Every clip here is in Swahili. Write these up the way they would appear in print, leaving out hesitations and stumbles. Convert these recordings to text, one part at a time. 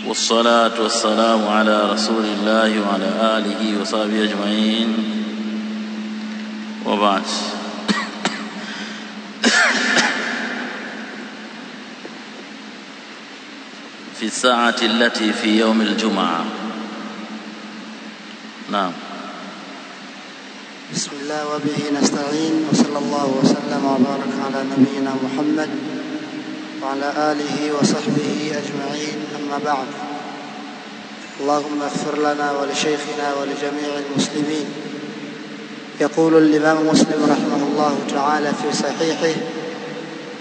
والصلاة والسلام على رسول الله وعلى آله وصحبه أجمعين وبعد. في الساعة التي في يوم الجمعة. نعم. بسم الله وبه نستعين، وصلى الله وسلم وبارك على نبينا محمد وعلى آله وصحبه أجمعين، أما بعد. اللهم اغفر لنا ولشيخنا ولجميع المسلمين. يقول الإمام مسلم رحمه الله تعالى في صحيحه: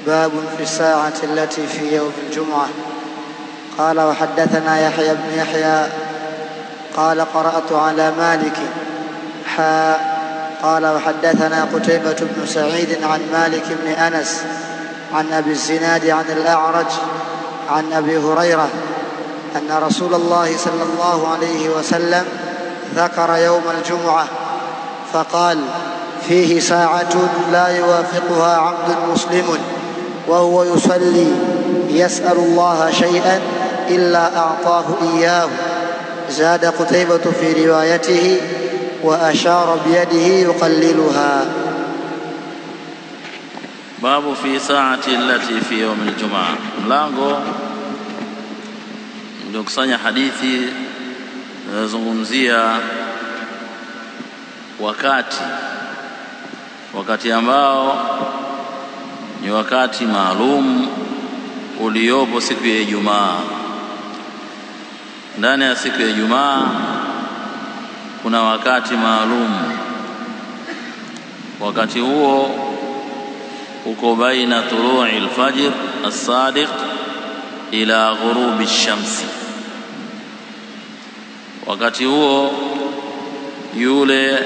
باب في الساعة التي في يوم الجمعة. قال: وحدثنا يحيى بن يحيى قال: قرأت على مالك. قال: وحدثنا قتيبة بن سعيد عن مالك بن أنس عن أبي الزناد عن الأعرج عن أبي هريرة أن رسول الله صلى الله عليه وسلم ذكر يوم الجمعة فقال: فيه ساعة لا يوافقها عبد مسلم وهو يصلي يسأل الله شيئا إلا أعطاه إياه. زاد قتيبة في روايته: وأشار بيده يقللها. باب في ساعة التي في يوم الجمعة. mlango ndio kusanya hadithi zinazozungumzia wakati ambao ni wakati maalum uliopo siku ya Ijumaa. Ndani ya siku ya Ijumaa kuna wakati maalum. Wakati huo uko baina tulu'i al-fajr as-sadiq ila ghurubi ash-shamsi. Wakati huo yule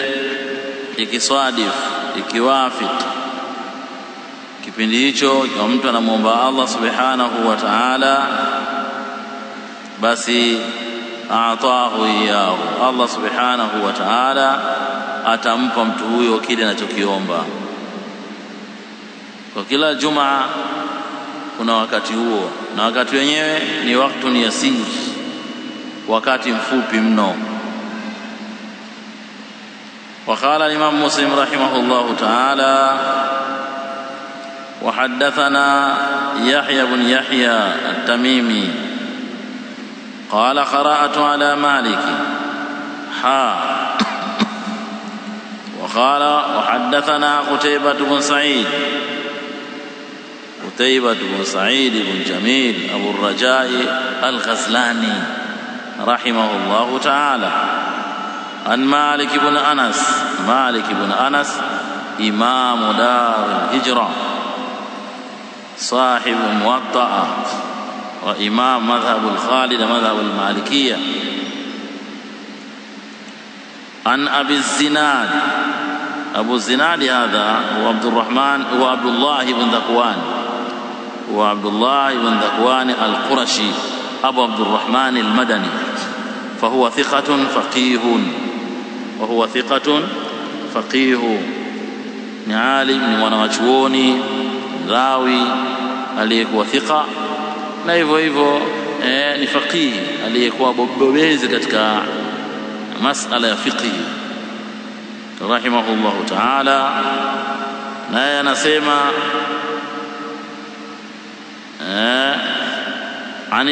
ikiwafik kipindi hicho, kwa mtu anamuomba Allah subhanahu wa ta'ala, basi aatahu iyahu, Allah subhanahu wa ta'ala atampa mtu huyo kile anachokiomba. Kwa kila Jumaa kuna wakati huo, na wakati wenyewe ni wakati yasir, wakati mfupi mno. وقال الإمام مسلم رحمه الله تعالى: وحدثنا يحيى بن يحيى التميمي قال: قرأت على مالك. وقال: وحدثنا قتيبة بن سعيد بن جميل أبو الرجاء الغزلاني رحمه الله تعالى عن مالك بن أنس إمام دار الهجرة صاحب موطأ وإمام مذهب الخالد مذهب المالكية. عن أبي الزناد. أبو الزناد هذا هو عبد الله بن ذكوان القرشي أبو عبد الرحمن المدني، فهو ثقة فقيه ni alim, ni mwanachuoni rawi aliyekuwa thika, na hivyo hivyo ni faqih aliyekuwa bobezi katika masala ya fiqh rahimahullahu ta'ala. naye anasema عن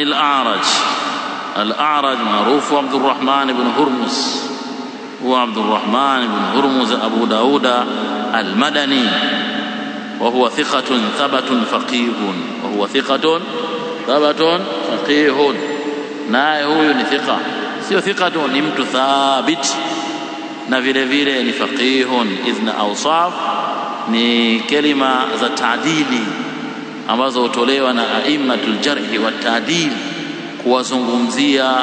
الأعرج معروف عبد الرحمن بن هرمز، هو عبد الرحمن بن هرمز أبو داود المدني، وهو ثقة ثبت فقيه. naye huyu ni thika, sio thika tu, ni mtu thabit, na vile vile ni faqihun. idhna awsaf ni kelima za taadili ambazo hutolewa na aimmatul jarhi wa taadil kuwazungumzia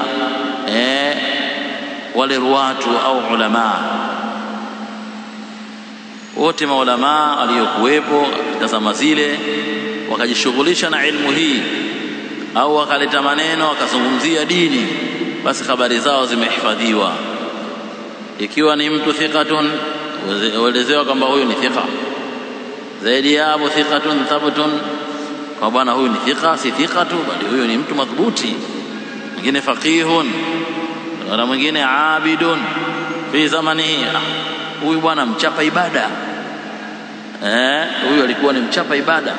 wale ruwatu au ulama wote. Maulama aliyokuwepo katika zama zile wakajishughulisha na ilmu hii au wakaleta maneno wakazungumzia dini, basi habari zao zimehifadhiwa. Ikiwa ni mtu thiqatun, uelezewa kwamba huyu ni thiqa. Zaidi ya hapo, thiqatun thabtun, kwa bwana huyu ni thiqa, si thiqa tu, bali huyu ni mtu madhubuti. mwingine faqihun, na mwingine abidun fi zamanihi. Huyu bwana mchapa ibada, huyu alikuwa ni mchapa ibada,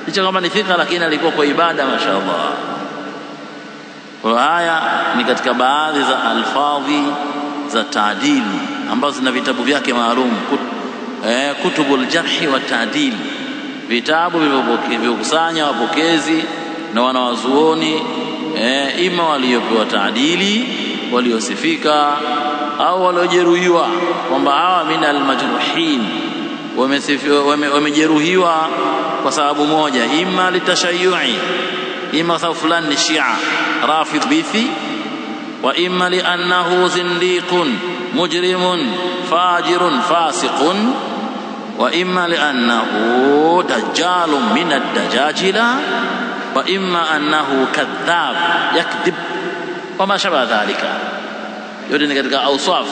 licha kama ni thika, lakini alikuwa kwa ibada, mashaallah. Kwa haya ni katika baadhi za alfadhi za taadili ambazo zina vitabu vyake maalum, kutubul jarhi wa taadil, vitabu vilivyokusanya wapokezi na wanawazuoni ima waliopewa taadili, waliosifika au waliojeruhiwa, kwamba hawa min almajruhin, wamejeruhiwa kwa sababu moja, ima litashayu'i, ima sababu fulani ni Shia Rafidh bithi, wa imma li annahu zindiqun mujrimun fajirun fasiqun, wa imma li annahu dajjalun min ad-dajajila, wa imma annahu kadhab yakdhib wa ma shaba dhalika. Yote ni katika awsaf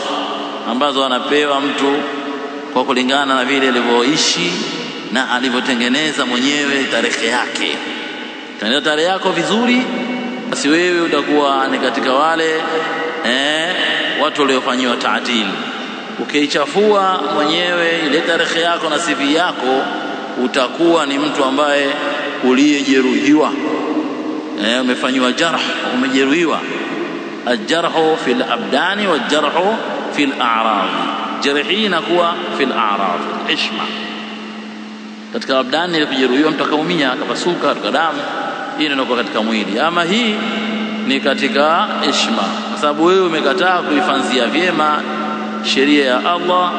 ambazo anapewa mtu kwa kulingana na vile alivyoishi na alivyotengeneza mwenyewe tarehe yake. Tengeneza tarehe yako vizuri, basi wewe utakuwa ni katika wale watu waliofanyiwa taadili. Ukiichafua mwenyewe ile tarehe yako na CV yako, utakuwa ni mtu ambaye uliyejeruhiwa, umefanyiwa jarh, umejeruhiwa. Aljarhu fil abdani waljarhu fil a'rad, jarhi inakuwa fil a'rad, ishma. Katika abdani ile kujeruhiwa, mtu akaumia akapasuka katika damu, hii inakuwa katika mwili. Ama hii ni katika ishma, kwa sababu wewe umekataa kuifanzia vyema sheria ya Allah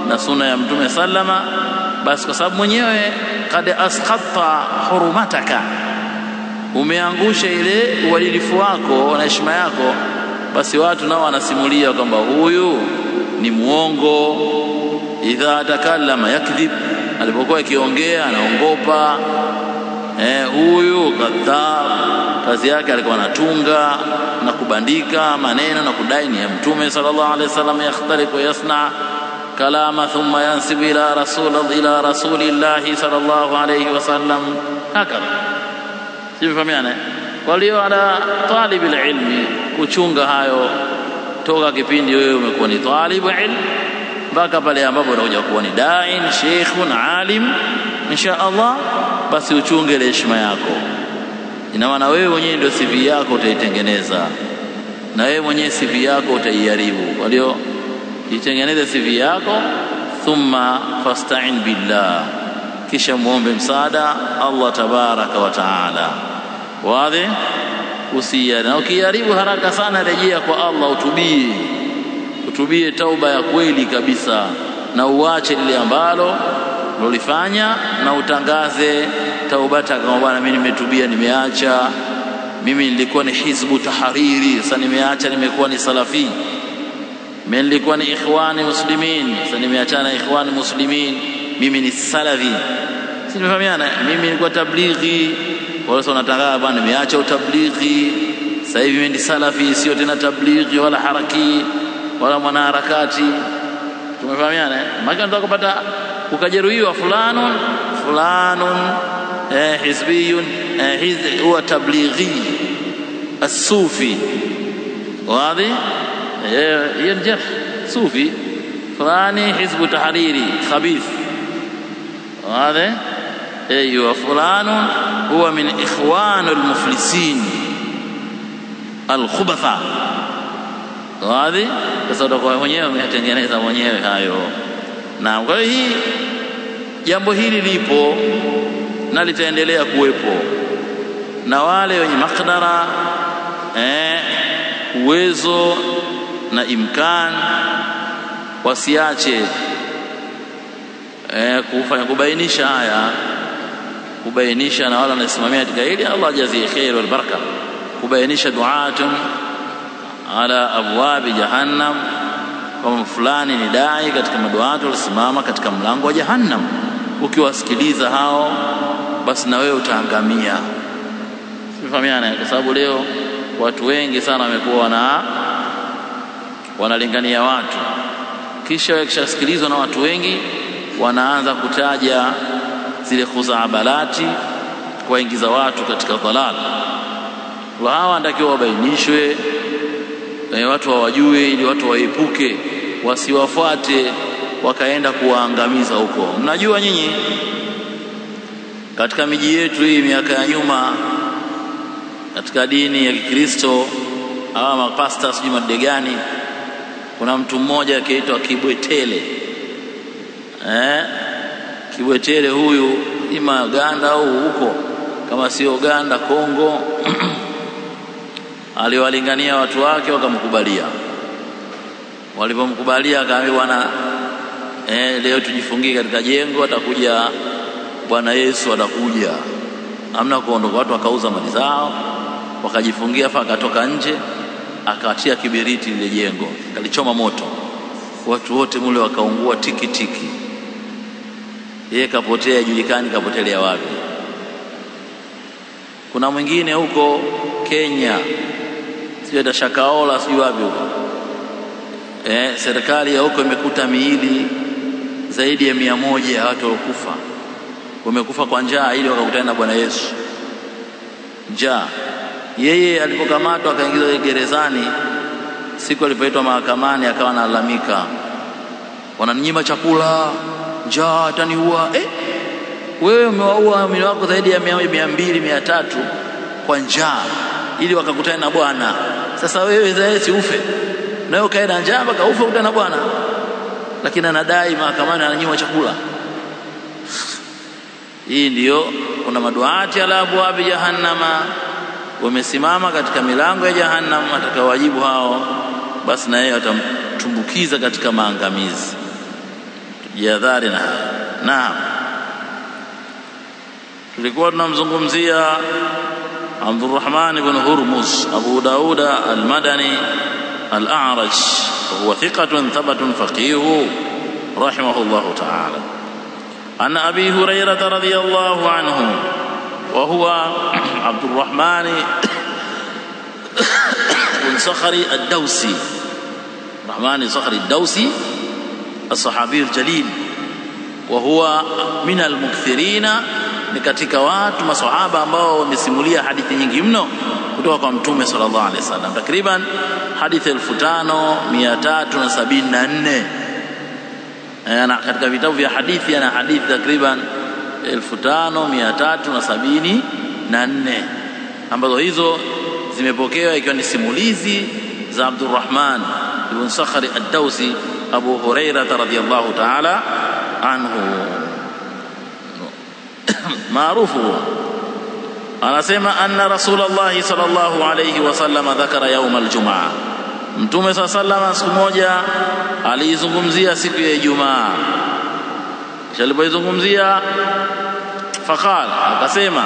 na sunna ya Mtume sallama. Basi kwa sababu mwenyewe kad asqatta hurumataka, umeangusha ile uadilifu wako na heshima yako, basi watu nao wanasimulia kwamba huyu ni muongo. Idha takallama yakdhib, alipokuwa akiongea anaongopa. Huyu kadhab, kazi yake alikuwa anatunga na kubandika maneno na kudai ni ya Mtume sallallahu alaihi wasallam, yakhtaliqu yasna kalama thumma yansibu ila rasulillahi sallallahu alaihi wasallam, hakadha. Sifahamiane. Kwa hiyo ala talib alilmi kuchunga hayo toka kipindi wewe umekuwa ni talibu ilm mpaka pale ambapo utakuja kuwa ni da'in, sheikhun, alim insha Allah, basi uchunge ile heshima yako. Ina maana wewe mwenyewe ndio CV yako utaitengeneza, na wewe mwenyewe CV yako utaiharibu. Kwa hiyo itengeneze CV yako, thumma fasta'in billah, kisha muombe msaada Allah tabaraka wa taala. Wazi? Usiyana. Na ukiharibu haraka sana, rejea kwa Allah, utubie tauba ya kweli kabisa, na uache lile ambalo ulifanya, na utangaze taubata kama bwana, mimi nimetubia, nimeacha. Mimi nilikuwa ni hizbu tahariri, sasa nimeacha, nimekuwa ni salafi. Mimi nilikuwa ni ikhwani muslimin, sasa nimeachana ikhwani muslimin, mimi ni salafi. Si nimefahamiana? Mimi nilikuwa tablighi, wala sasa natangaza bwana nimeacha utablighi, sasa hivi mimi ni salafi, sio tena tablighi wala haraki wala mwanaharakati. Tumefahamiana? Maana ndio kupata ukajeruhiwa fulanun hizbiyun, huwa tablighi as-sufi. Wazi? hiyo ni jarh sufi fulani, hizbu tahariri khabith. Wazi? ايوه فلان هو من اخوان المفلسين الخبثاء. Wazi? Sasa kwa mwenyewe umetengeneza mwenyewe hayo. Na kwa hiyo jambo hili lipo na litaendelea kuwepo, na wale wenye makdara uwezo na imkan wasiache kufanya kubainisha haya, kubainisha, na wala wanasimamia katika hili, Allah jazie khair wal baraka, kubainisha duatun ala abwabi jahannam, kama fulani ni dai katika maduatu walisimama katika mlango wa jahannam. Ukiwasikiliza hao, basi na wewe utaangamia. Sifahamiana? Kwa sababu leo watu wengi sana wamekuwa wanalingania watu, kisha wakishasikilizwa na watu wengi wanaanza kutaja zile khuzaabalati kuwaingiza watu katika dhalal. hawa natakiwa wabainishwe, watu hawajue, ili watu waepuke, wasiwafuate wakaenda kuwaangamiza huko. Mnajua nyinyi katika miji yetu hii miaka ya nyuma, katika dini ya Kikristo hawa mapasta sijui madegani, kuna mtu mmoja akiitwa Kibwetele. Kibwetele huyu ima Uganda au huko, kama sio Uganda Kongo aliwalingania watu wake wakamkubalia. Walipomkubalia akaambia, bwana leo tujifungie katika jengo, atakuja Bwana Yesu, atakuja, hamna kuondoka. Watu wakauza mali zao wakajifungia, afa akatoka nje akatia kibiriti lile jengo, kalichoma moto, watu wote mule wakaungua tiki tiki. Yeye kapotea, hajulikani kapotelea wapi. Kuna mwingine huko Kenya, sio Dashakaola sio wapi huko, serikali ya huko imekuta miili zaidi ya 100 ya watu waliokufa, wamekufa kwa njaa, ili wakakutana na Bwana Yesu. Njaa. Yeye alipokamatwa akaingizwa gerezani, siku alipoitwa mahakamani akawa analalamika, wananinyima chakula, njaa ataniua. Wewe umewaua mwili wako zaidi ya 100, 200, 300 kwa njaa, ili wakakutana na Bwana. Sasa wewe zaidi ufe, nayo kaenda njaa mpaka ufe kukutana na Bwana, lakini anadai mahakamani ananyimwa chakula. Hii ndiyo, kuna maduati ala abwabi jahannama, wamesimama katika milango ya jahannam, atakawajibu hao, basi na yeye atamtumbukiza katika maangamizi. Tujihadhari na haya. Naam, tulikuwa tunamzungumzia Abdurrahman ibn Hurmuz Abu Dauda al-Madani al-A'raj, وهو ثقة ثبت فقيه رحمه الله تعالى. عن أبي هريرة رضي الله عنه وهو عبد الرحمن بن صخر الدوسي، الرحمن صخر الدوسي الصحابي الجليل، وهو من المكثرين، ni katika watu maswahaba ambao wamesimulia hadithi nyingi mno kutoka kwa Mtume sallallahu alaihi wasallam, takriban hadithi 5374. Na katika vitabu vya hadithi ana hadithi takriban 5374 ambazo hizo zimepokewa ikiwa ni simulizi za Abdurrahman ibn Sakhri ad-Dawsi Abu Hurairah radhiyallahu ta'ala anhu. Maarufu anasema anna Rasulullah sallallahu alayhi wasallam dhakara yawm al-jum'ah, Mtume sallallahu siku moja alizungumzia siku ya Ijumaa. Kisha alipoizungumzia faqala, akasema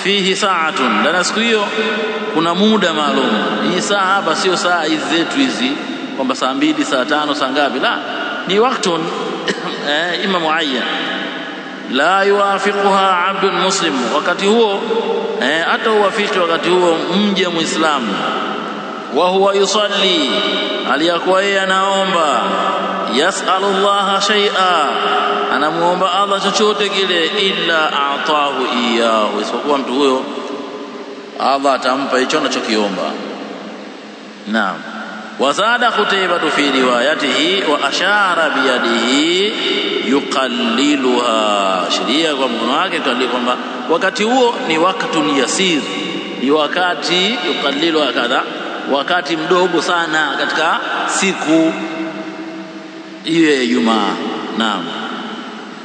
fihi sa'atun, ndani siku hiyo kuna muda maalum. Hii saa hapa sio saa hizi zetu hizi kwamba saa 2, saa 5, saa ngapi, la, ni waktun ima muayyan la yuwafiquha abdun muslim, wakati huo hata uwafiki wakati huo mja muislamu, wa huwa yusalli, aliyakuwa yeye anaomba, yas'alullaha shay'a, anamuomba Allah chochote kile, illa a'tahu iyahu, isipokuwa mtu huyo Allah atampa hicho anachokiomba. Naam. Wazada Qutaybah fi riwayatihi wa ashara biyadihi yuqalliluha, shiria kwa mkono wake kwamba wakati huo ni waktun yasir, ni wakati yuqalliluha kadha, wakati mdogo sana katika siku hiyo ya Ijumaa. Naam.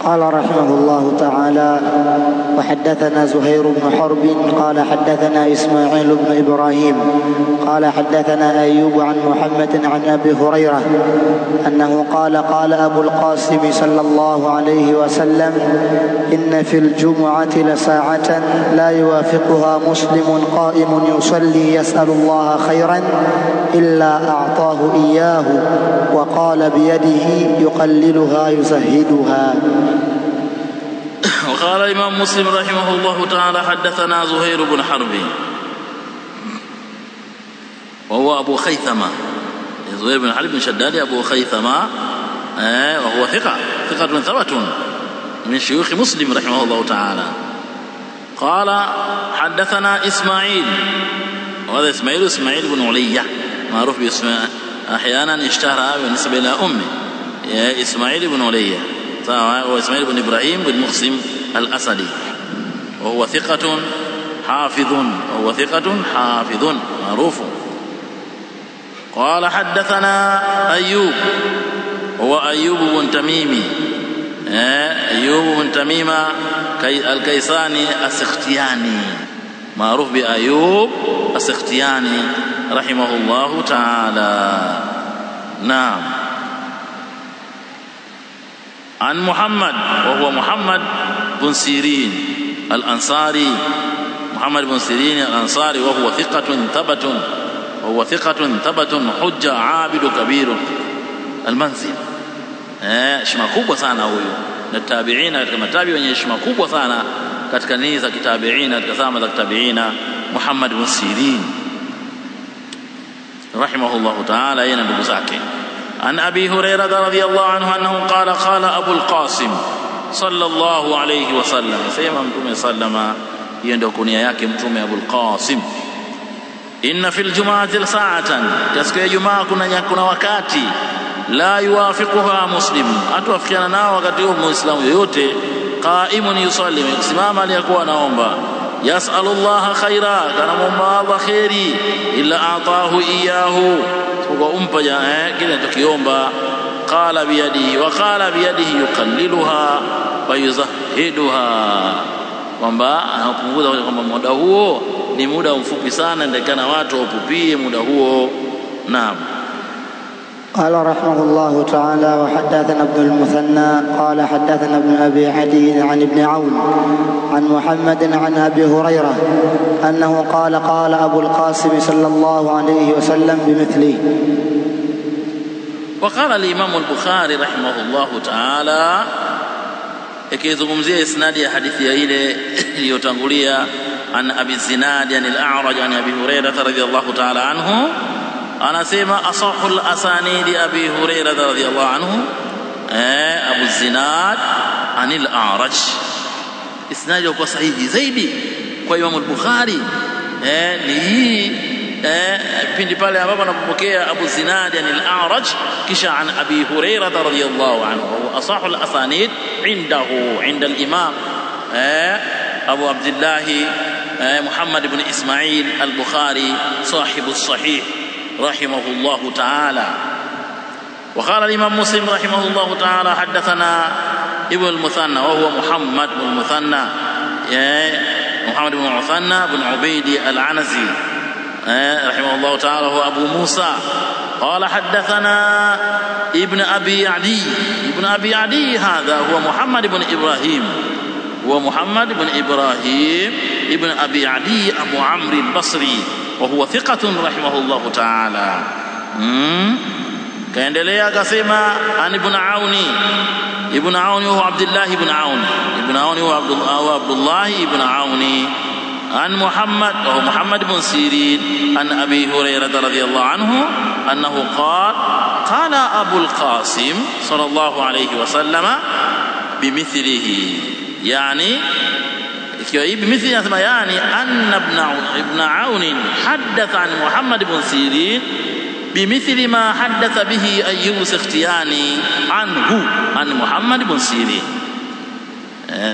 قال رحمه الله تعالى: وحدثنا زهير بن حرب قال حدثنا إسماعيل بن إبراهيم قال حدثنا أيوب عن محمد عن أبي هريرة أنه قال: قال أبو القاسم صلى الله عليه وسلم: إن في الجمعة لساعة لا يوافقها مسلم قائم يصلي يسأل الله خيرا إلا أعطاه إياه، وقال بيده يقللها يزهدها. وقال الإمام مسلم رحمه الله تعالى: حدثنا زهير بن حرب وهو أبو خيثمة، زهير بن حرب بن شداد أبو خيثمة، وهو ثقة ثبت من شيوخ مسلم رحمه الله تعالى. قال: حدثنا إسماعيل وهذا إسماعيل بن علية معروف باسم أحيانا اشتهر بالنسبة إلى أمه إسماعيل بن علية وإسماعيل بن إبراهيم بن مقسم الأسدي وهو ثقة حافظ معروف. قال حدثنا أيوب هو أيوب بن تميمي أيوب بن تميمة الكيساني السختياني معروف بأيوب السختياني رحمه الله تعالى. نعم. عن محمد وهو محمد بن سيرين الأنصاري محمد بن سيرين الأنصاري وهو ثقة ثبت حجة عابد كبير المنزل heshima kubwa sana huyu na tabiina katika matabi wenye heshima kubwa sana katika nini za kitabiina katika zama za kitabiina Muhammad ibn Sirin rahimahullahu ta'ala yeye na ndugu zake. An Abi Hurairah radhiyallahu anhu annahu qala Abu al-Qasim sallallahu alayhi wasallam sema mtume sallama hiyo ndio kunia yake mtume Abu al-Qasim inna fil jum'ati sa'atan siku ya Jumaa kuna wakati la yuwafiquha muslim atuafikiana nao wakati huo muislamu yoyote qaimun yusalli kusimama aliyakuwa anaomba yasalullaha khaira kana muomba Allah khairi illa atahu iyahu kwa umpa kile tukiomba qala biyadihi wa qala biyadihi yuqalliluha wa yuzahiduha kwamba anapunguza kwamba muda huo ni muda mfupi sana ndekana watu wapupie muda huo. Naam. قال رحمه الله تعالى وحدثنا ابن المثنى قال حدثنا ابن أبي عدي عن ابن عون عن محمد عن أبي هريرة أنه قال أبو القاسم صلى الله عليه وسلم بمثله. وقال الإمام البخاري رحمه الله تعالى ikizungumzia isnadi ya hadithi ya ile iliyotangulia an Abi Zinad yani al-A'raj an Abi Hurairah radhiyallahu ta'ala anhu anasema asahul asanidi Abi Hurairah radhiyallahu anhu Abu Zinad anil A'raj isnadi kwa sahihi zaidi kwa Imam al-Bukhari ni pindi pale ambapo anapokea Abu Zinad anil A'raj kisha an Abi Hurairah radhiyallahu anhu asahul asanid inda al-Imam Abu Abdullah Muhammad ibn Ismail al-Bukhari صاحب الصحيح رحمه الله تعالى. وقال الإمام مسلم رحمه الله تعالى حدثنا ابن المثنى وهو محمد بن المثنى محمد بن المثنى بن عبيد العنزي رحمه الله تعالى هو أبو موسى قال حدثنا ابن أبي عدي هذا هو محمد بن إبراهيم ابن أبي عدي أبو عمرو البصري وهو ثقة رحمه الله تعالى. kaendelea akasema an ibn Auni huwa Abdullah ibn Auni an Muhammad ibn Sirin an Abi Hurairah radhiyallahu anhu annahu qala Abu al-Qasim sallallahu alayhi wa sallama bimithlihi yani ikiwa hivi mithli anasema yani anna ibn Aun hadatha an Muhammad ibn Sirin bimithli ma hadatha bihi Ayyub as-Sakhtiyani anhu an Muhammad ibn Sirin.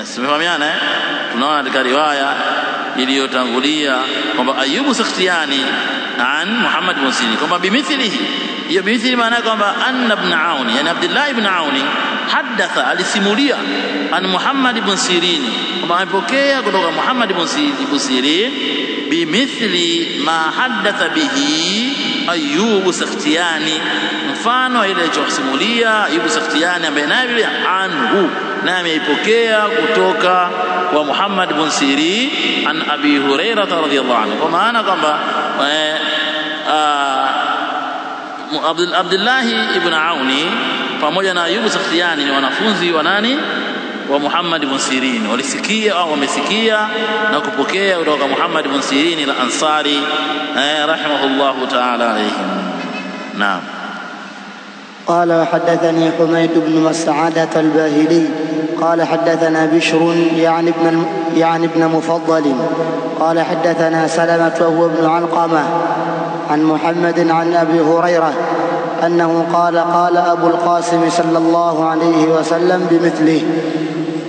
Simefahamiana tunaona katika riwaya iliyotangulia kwamba Ayyub as-Sakhtiyani an Muhammad ibn Sirin kwamba bimithlihi hiyo bimithli maana kwamba anna ibn Aun yani Abdullah ibn Aun hadatha alisimulia an Muhammad ibn Sirin kwamba amepokea kutoka Muhammad ibn Sirin bimithli ma hadatha bihi Ayyub as-Sakhtiyani mfano ile alichosimulia Ayyub as-Sakhtiyani ambaye naye vile anhu na ameipokea kutoka kwa Muhammad ibn Sirin an Abi Hurairah radhiyallahu anhu kwa maana kwamba Abdullah ibn Auni pamoja na Ayyub as-Sakhtiyani ni wanafunzi wa nani wa Muhammad ibn Sirin walisikia au wamesikia na kupokea kutoka Muhammad ibn Sirin al-Ansari rahimahullahu ta'ala alayhim. Naam. قال وحدثني حميد بن مسعدة الباهلي قال حدثنا بشر يعني ابن مفضل قال حدثنا سلمة وهو ابن علقمة عن محمد عن أبي هريرة أنه قال قال أبو القاسم صلى الله عليه وسلم بمثله.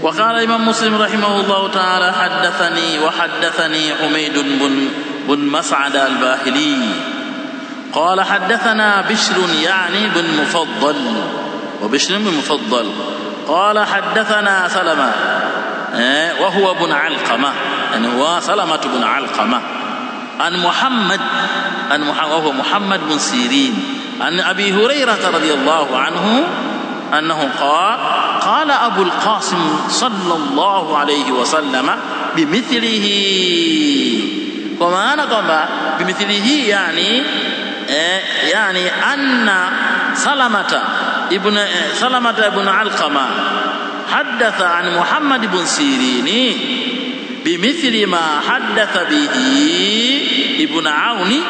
وقال الإمام مسلم رحمه الله تعالى وحدثني حميد بن مسعد الباهلي قال حدثنا بشر يعني بن مفضل وبشر بن مفضل قال حدثنا سلمة وهو ابن علقمة يعني هو سلمة بن علقمة عن محمد وهو محمد بن سيرين عن أبي هريرة رضي الله عنه أنه قال أبو القاسم صلى الله عليه وسلم بمثله. وما أنا بمثله يعني أن سلمة بن علقمة حدث عن محمد بن سيرين بمثل ما حدث به ابن عون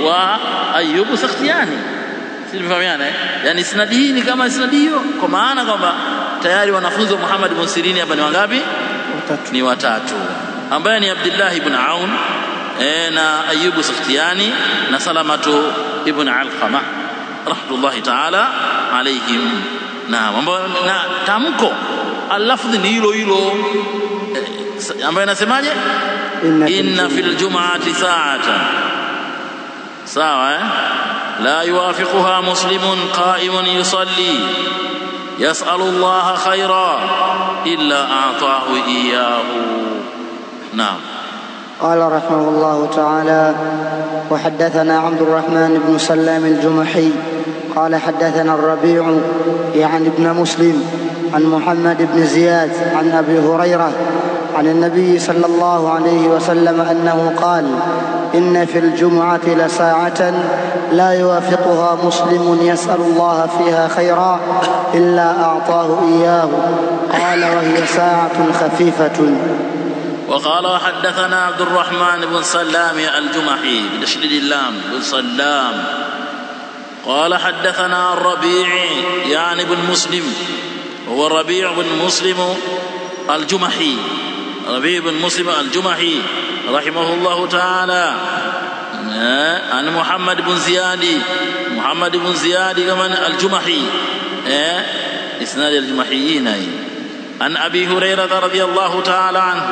وأيوب السختياني. Silifahamiana yani isnadi hii ni kama isnadi hiyo, kwa maana kwamba tayari wanafunzi wa Muhammad ibn Sirini hapa ni wangapi? Ni watatu, ambaye ni Abdullah ibn Aun na Ayyub Sakhtiyani na Salamatu ibn Alqama rahmatullahi ta'ala alayhim. Na tamko al-lafdhi ni hilo ambaye anasemaje? Inna fil jum'ati sa'atan, sawa لا يوافقها مسلم قائم يصلي يسأل الله خيرا إلا أعطاه إياه. نعم. قال رحمه الله تعالى وحدثنا عبد الرحمن بن سلام الجمحي قال حدثنا الربيع يعني ابن مسلم عن محمد بن زياد عن أبي هريرة عن النبي صلى الله عليه وسلم أنه قال إن في الجمعة لساعة لا يوافقها مسلم يسأل الله فيها خيرا إلا أعطاه إياه. قال وهي ساعة خفيفة. وقال حدثنا عبد الرحمن بن سلام الجمحي بتشديد اللام بن سلام قال حدثنا الربيع يعني بن مسلم هو الربيع بن مسلم الجمحي ربيع بن مسلم الجمحي رحمه الله تعالى عن محمد بن زياد كمان الجمحي اسناد الجمحيين عن أبي هريرة رضي الله تعالى عنه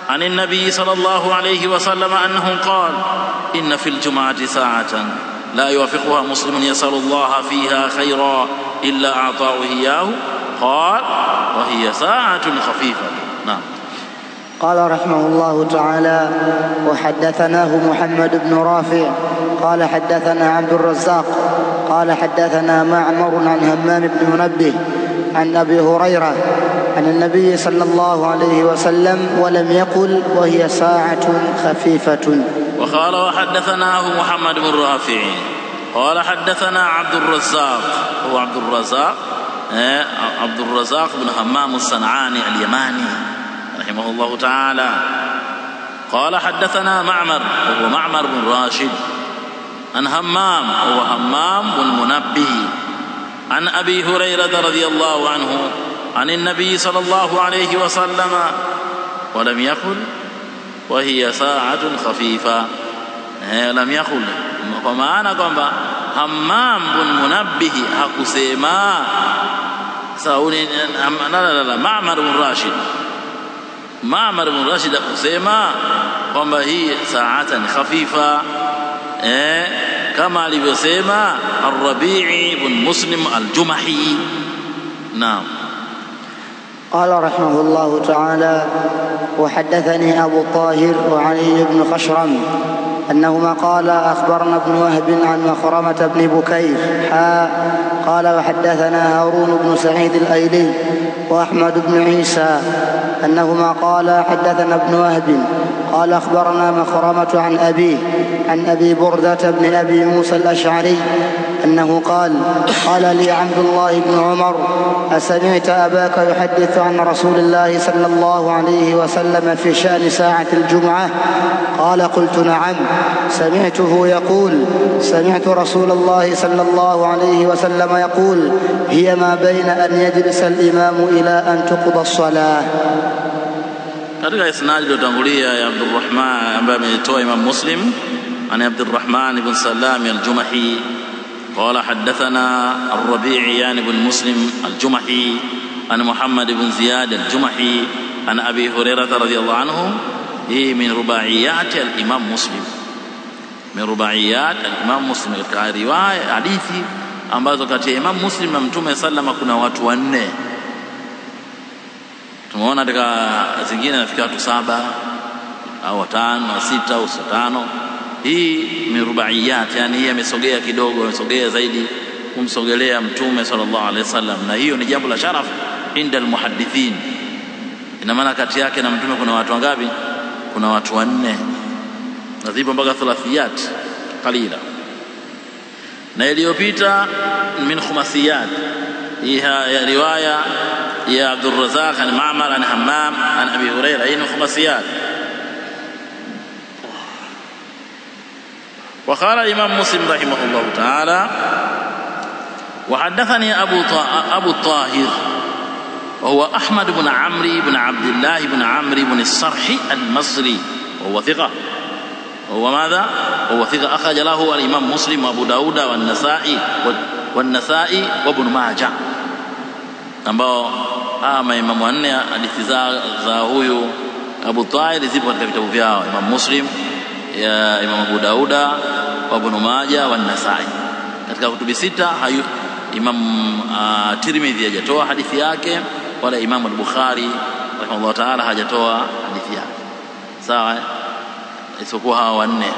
عن النبي صلى الله عليه وسلم أنه قال إن في الجمعة ساعة لا يوافقها مسلم يسأل الله فيها خيرا إلا أعطاه إياه. قال وهي ساعة خفيفة. نعم. قال رحمه الله تعالى وحدثناه محمد بن رافع قال حدثنا عبد الرزاق قال حدثنا معمر عن همام بن منبه عن أبي هريرة عن النبي صلى الله عليه وسلم ولم يقل وهي ساعة خفيفة. وقال وحدثناه محمد بن رافع قال حدثنا عبد الرزاق هو عبد الرزاق بن همام الصنعاني اليماني رحمه الله تعالى قال حدثنا معمر وهو معمر بن راشد عن همام وهو همام بن منبه عن أبي هريرة رضي الله عنه عن النبي صلى الله عليه وسلم ولم يقل وهي ساعة خفيفة. لم يقل kwa maana kwamba Hammam bin Munabbih hakusema sauni Ma'mar bin Rashid hakusema kwamba hii saatan khafifa kama alivyosema Ar-Rabi' bin Muslim al-Jumahi. Naam. قال رحمه الله تعالى وحدثني أبو الطاهر وعلي بن خشرم أنهما قال أخبرنا ابن وهب عن مخرمة بن بكير قال وحدثنا هارون بن سعيد الأيلي وأحمد بن عيسى أنهما قال حدثنا ابن وهب قال أخبرنا مخرمة عن أبيه عن أبي بردة بن أبي موسى الأشعري أنه قال لي عبد الله بن عمر: أسمعت أباك يحدث عن رسول الله صلى الله عليه وسلم في شأن ساعة الجمعة؟ قال: قلت: نعم، سمعته يقول: سمعت رسول الله صلى الله عليه وسلم يقول: هي ما بين أن يجلس الإمام إلى أن تقضى الصلاة. katika isnad iliyotangulia ya Abdurrahman ambaye ametoa Imam Muslim عن عبد الرحمن بن سلام الجمحي قال: حدثنا الربيع يعني بن مسلم الجمحي عن محمد بن زياد الجمحي عن أبي هريرة رضي الله عنه. هي من رباعيات الإمام مسلم، من رباعيات الإمام مسلم. katika riwaya hadithi ambazo kati ya Imam Muslim na Mtume sallama kuna watu wanne. Tumeona katika zingine nafikia watu 7 au 5 au 6 au 5. hii ni rubaiyat, yani hii amesogea kidogo, amesogea zaidi kumsogelea Mtume sallallahu alaihi wasallam, na hiyo ni jambo la sharaf inda almuhaddithin. Ina maana kati yake na Mtume kuna watu wangapi? Kuna watu 4, na zipo mpaka thulathiyat qalila. Na iliyopita min khumasiyat, hii ya riwaya ya Abdul Razzaq an Ma'mar an Hammam an Abi Hurairah, hii ni khumasiyat. وقال الإمام مسلم رحمه الله تعالى: وحدثني أبو الطاهر وهو أحمد بن عمرو بن عبد الله بن عمرو بن الصرح المصري، وهو ثقة. وهو ماذا؟ وهو ثقة، أخرج له الإمام مسلم وأبو داود والنسائي وابن ماجه. ambao maimamu wanne hadithi za huyu Abu Tahir zipo katika vitabu vyao, Imam Muslim, ya Imam Abu Dauda wa Ibn Majah wa Nasai. Katika kutubi 6 hayu Imam Tirmidhi hajatoa hadithi yake, wala Imam al-Bukhari rahimahullah ta'ala hajatoa hadithi yake. Sawa, isipokuwa hawa wanne: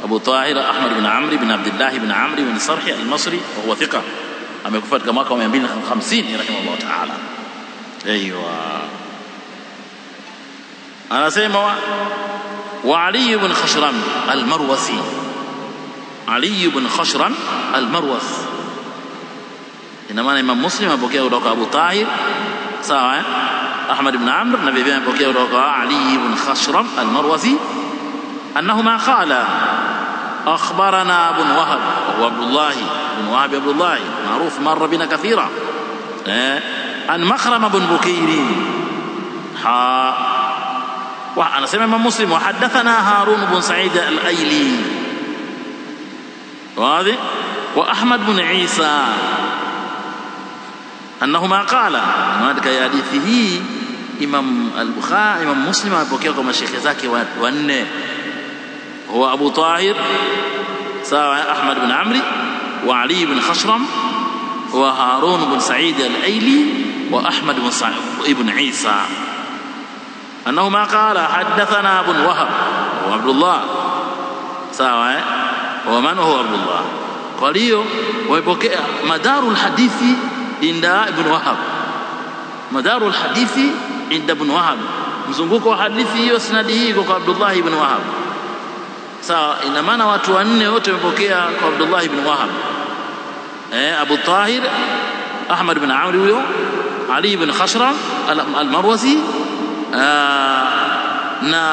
Abu Tahir Ahmad bin Amr bin Abdullah bin Amr bin Sarhi al-Masri, wa huwa thiqa, amekufa katika mwaka wa 250 rahimahullah ta'ala. Aywa, anasema وعلي بن خشرم المروزي، علي بن خشرم المروز. إنما الإمام مسلم أبوكيه ودوك أبو طاهر، سواء أحمد بن عمرو نبي أبوكيه ودوك علي بن خشرم المروزي أنهما قال: أخبرنا بن وهب وهو عبد الله بن وهب عبد الله معروف مر بنا كثيرا، عن مخرم بن بكير. وأنا سمع من مسلم: وحدثنا هارون بن سعيد الأيلي، وهذا وأحمد بن عيسى أنهما قال. هذا حديثه إمام البخاري إمام مسلم أبوكيه كما شيخ زكي وأنه هو أبو طاهر، سواء أحمد بن عمرو وعلي بن خشرم وهارون بن سعيد الأيلي وأحمد بن عيسى أنهما قال: حدثنا ابن وهب وعبد الله، سواء ومن هو عبد الله. قالوا ويبقى مدار الحديث عند ابن وهب، مدار الحديث عند ابن وهب، mzunguko wa hadithi hiyo sanadi hii kwa Abdullah ibn Wahab. Sawa, ina maana watu 4 wote wamepokea kwa Abdullah ibn Wahab: Abu Tahir Ahmad ibn Amr, huyo Ali ibn Khashram al-Marwazi, na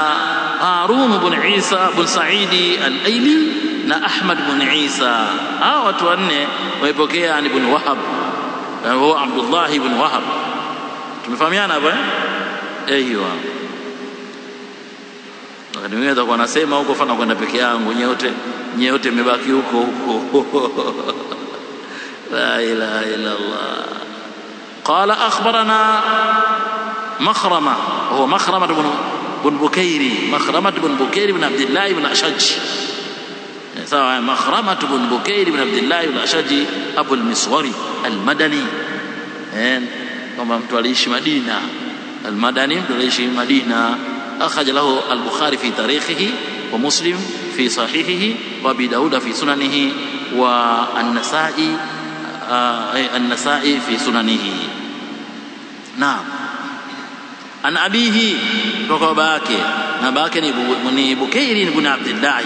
Harun ibn Isa ibn Sa'idi al-Aili na Ahmad ibn Isa. Hao watu 4 wamepokea ibn Wahab, huwa Abdullah ibn Wahab. Tumefahamiana hapo Aiyo. Wakati mwingine atakuwa anasema huko fana kwenda peke yangu, nyote mmebaki huko. La ilaha illa Allah. Qala akhbarana مخرمة، وهو مخرمة بن بكيري، مخرمة بن بكيري بن عبد الله بن أشج، سواء مخرمة بن بكيري بن عبد الله بن أشج أبو المسوري المدني، كما متوليش مدينة المدني، متوليش مدينة. أخرج له البخاري في تاريخه ومسلم في صحيحه وأبي داود في سننه والنسائي في سننه. نعم. An abihi, kutoka babake, na babake ni Bukairi ibn Abdullah.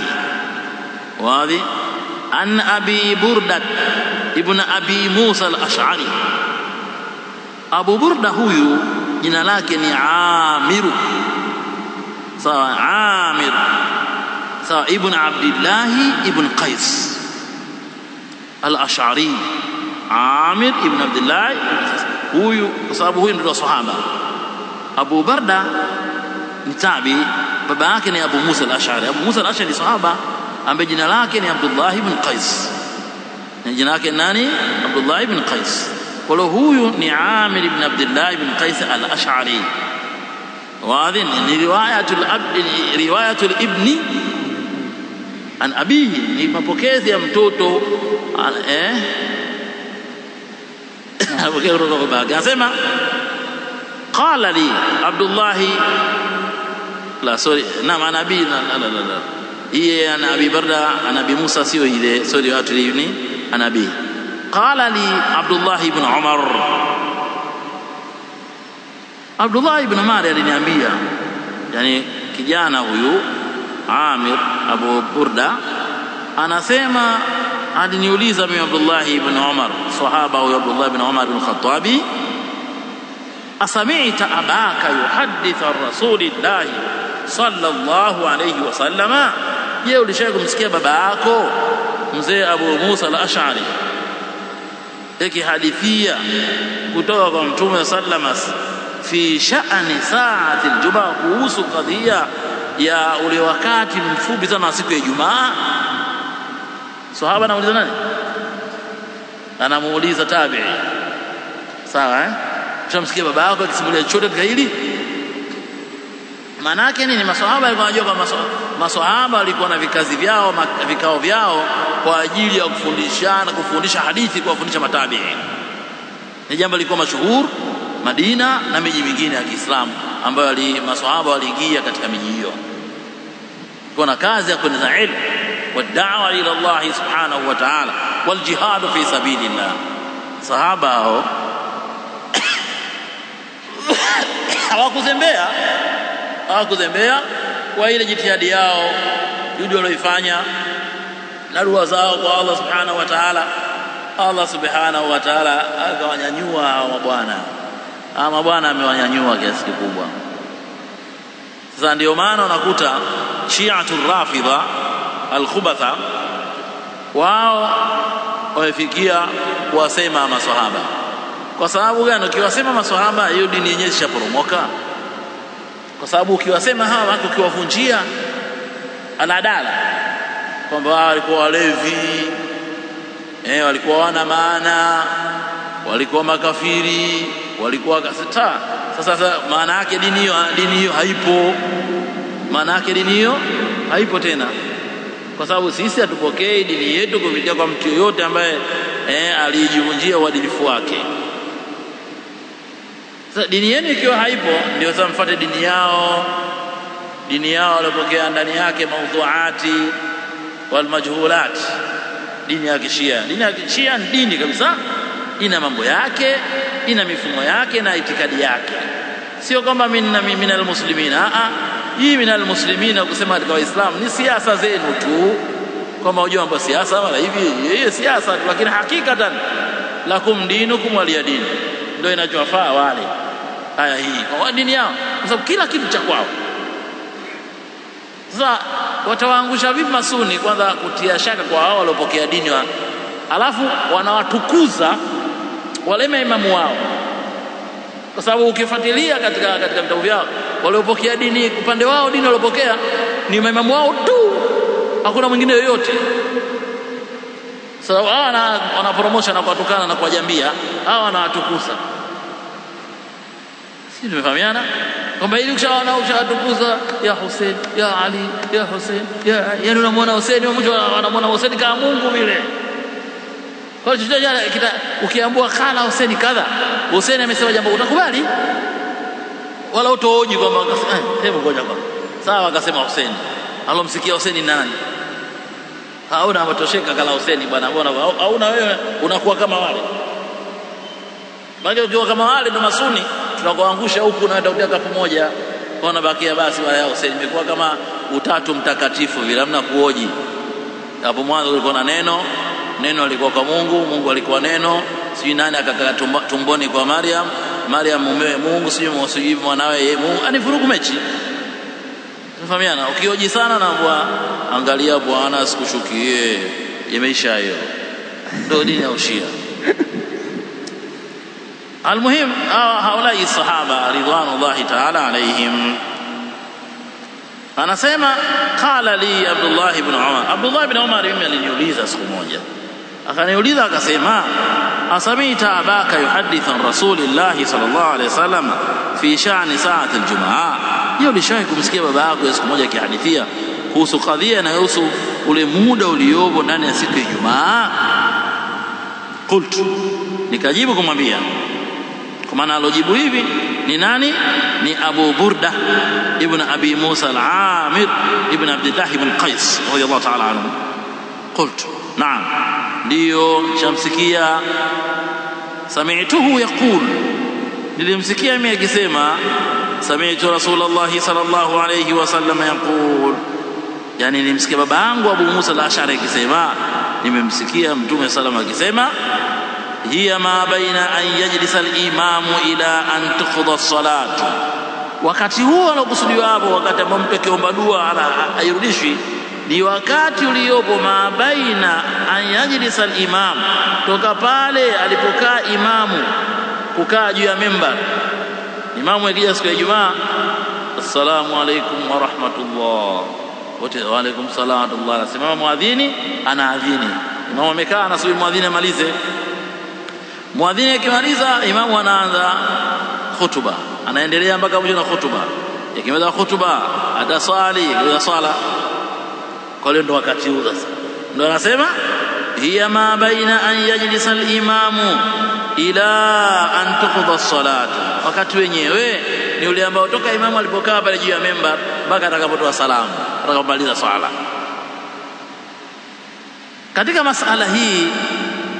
Wazi an Abi Burda ibn Abi Musa al-Ash'ari. Abu Burda huyu jina lake ni Amir, sawa, Amir, sawa, ibn Abdullah ibn Qais al-Ash'ari. Amir ibn Abdullah huyu, kwa sababu huyu ndio sahaba. Abu Burda ni tabi, baba yake ni Abu Musa al-Ash'ari. Abu Musa al-Ash'ari ni sahaba ambaye jina lake ni Abdullah ibn Qais. Na jina lake nani? Abdullah ibn Qais. Kwa hiyo huyu ni Amir ibn Abdullah ibn Qais al-Ash'ari. Wadhi ni riwayatul ibni an abihi, ni mapokezi ya mtoto apokea kutoka kwa baba. Anasema qala li Abdullah, la sorry, na nabii, la hii ana Abi Burda, ana Abi Musa, sio ile, sorry, watu ni anabii. Qala li Abdullah ibn Umar, Abdullah ibn Umar aliniambia, yani kijana huyu Amir Abu Burda anasema, aliniuliza mimi Abdullah ibn Umar, sahaba huyu Abdullah ibn Umar ibn Khattabi, asami'ta abaka yuhaddithu ar-rasulillah sallallahu alayhi wasallama, je, ulishawahi kumsikia baba yako mzee Abu Musa al-Ash'ari akihadithia kutoka kwa Mtume sallama fi sha'ni sa'ati al-juma, kuhusu kadhia ya ule wakati mfupi sana siku ya Ijumaa? Sahaba anamuuliza nani? Anamuuliza tabi'i. Sawa, Ushamsikia baba yako akisimulia chochote katika hili? Maana yake ni maswahaba walikuwa wanajua kama maswahaba walikuwa na vikao vyao kwa ajili ya kufundisha hadithi, kuwafundisha matabi'i. Ni jambo lilikuwa mashuhuri Madina na miji mingine ya Kiislamu ambayo maswahaba waliingia katika miji hiyo. Kuna kazi ya kueneza ilmu wa da'wa ila Allah subhanahu wa ta'ala wal jihad fi sabilillah. Sahaba hao hawakuzembea kwa ile jitihadi yao, juhudi walioifanya na dua zao kwa Allah subhanahu wa ta'ala. Allah subhanahu wa ta'ala akawanyanyua hao mabwana. Hao mabwana amewanyanyua kiasi kikubwa. Sasa ndio maana unakuta Shi'atul Rafidha al-Khubatha wao wamefikia kuwasema maswahaba. Kwa sababu gani? Ukiwasema maswahaba, hiyo dini yenyewe ishaporomoka. Kwa sababu ukiwasema hawa watu, ukiwavunjia aladala kwamba walikuwa walevi, walikuwa wana maana, walikuwa makafiri, walikuwa kasita. Sasa maana yake dini hiyo haipo. Maana yake dini hiyo haipo tena, kwa sababu sisi hatupokei dini yetu kupitia kwa mtu yoyote ambaye alijivunjia uadilifu wake. Sasa dini yenu ikiwa haipo, ndio sasa mfuate dini yao. Dini yao walipokea ndani yake maudhuati wal majhulat. Dini ya Kishia, ni dini kabisa, ina mambo yake, ina mifumo yake na itikadi yake. Sio kwamba minal muslimina. Hii minal muslimina kusema katika Waislamu ni siasa zenu tu, kama unajua mambo siasa wala hivi, yeye siasa tu, lakini hakikatan lakum dinukum waliya dini, ndio inachowafaa wale. Haya, hii kwa dini yao, kwa sababu kila kitu cha kwao. Sasa watawaangusha vipi masuni? Kwanza kutia shaka kwa hao waliopokea dini alafu wanawatukuza wale maimamu wao, kwa sababu ukifuatilia katika vitabu vyao, waliopokea dini upande wao, dini waliopokea ni maimamu wao tu, hakuna mwingine yoyote. Sasa hawa wanapromosha na kuwatukana na kuwajambia, hawa wanawatukuza. Sisi tumefahamiana kwamba ili ukishawatukuza ya Hussein, ya Ali, ya Hussein, yani unamwona Hussein, unamwona Hussein kama Mungu vile. Kwa hiyo ukiambiwa kana Hussein kadha, Hussein amesema jambo, utakubali wala utohoji kwamba hebu ngoja kwanza. Sawa, akasema Hussein, alomsikia Hussein ni nani? Hauna mtosheka kala Hussein bwana, mbona hauna wewe unakuwa kama wale? Bali ukiwa kama wale ndo masuni, tunakuangusha huku na utakutia kapu moja, kwa unabakia basi wale Hussein imekuwa kama utatu mtakatifu vile, hamna kuoji. Hapo mwanzo kulikuwa na neno alikuwa kwa Mungu, Mungu alikuwa neno, sijui nani akakaa tumboni kwa Maryam mumewe Mungu, sijui mwanawe yeye Mungu, anifuruku mechi. Tunafahamiana. Ukioji sana na bwana, angalia Bwana sikushukie, imeisha hiyo. Ndio dini ya Ushia. Almuhim haulai sahaba ridwanullahi ta'ala alayhim. Anasema qala li Abdullah ibn Umar mimi aliniuliza siku moja, akaniuliza akasema, asamita abaka yuhadithu an rasulillahi sallallahu alayhi wasallam fi sha'ni sa'ati aljumaa. Hiyo lishawahi kumsikia baba yako siku moja akihadithia kuhusu kadhia inayohusu ule muda uliopo ndani ya siku ya Ijumaa? Qultu, nikajibu kumwambia, kwa maana alojibu hivi ni nani? Ni Abu Burda ibn Abi Musa al-Amir ibn Abdullah ibn Qais radiyallahu ta'ala anhu. Qultu naam, ndio shamsikia. Sami'tuhu yaqul, nilimsikia mimi akisema, sami'tu Rasulullah sallallahu alayhi wasallam yaqul, yani nilimsikia baba yangu Abu Musa al-Ash'ari akisema, nimemsikia Mtume sallallahu alayhi akisema, hiya ma baina an yajlisa al-imamu ila an tuqda as-salatu. Wakati huo anakusudiwa hapo, wakati ambao mtu akiomba dua hairudishwi, ni wakati uliopo ma baina an yajlisa al-imam, toka pale alipokaa imamu kukaa juu ya mimbar. Imamu akija siku ya Ijumaa, assalamu alaykum wa rahmatullah, wote wa alaykum salaam wa rahmatullah, anasimama muadhini anaadhini, imamu amekaa anasubiri muadhini amalize. Muadhini akimaliza, imamu anaanza khutba, anaendelea mpaka mwisho na khutba. Ikimaliza khutba ataswali kwa swala. Kwa hiyo ndo wakati huu sasa ndo anasema hiya ma baina an yajlisa al-imamu ila an tuqda as-salat. Wakati wenyewe ni ule ambao toka imamu alipokaa pale juu ya mimbar mpaka atakapotoa salamu, atakapomaliza swala. Katika masala hii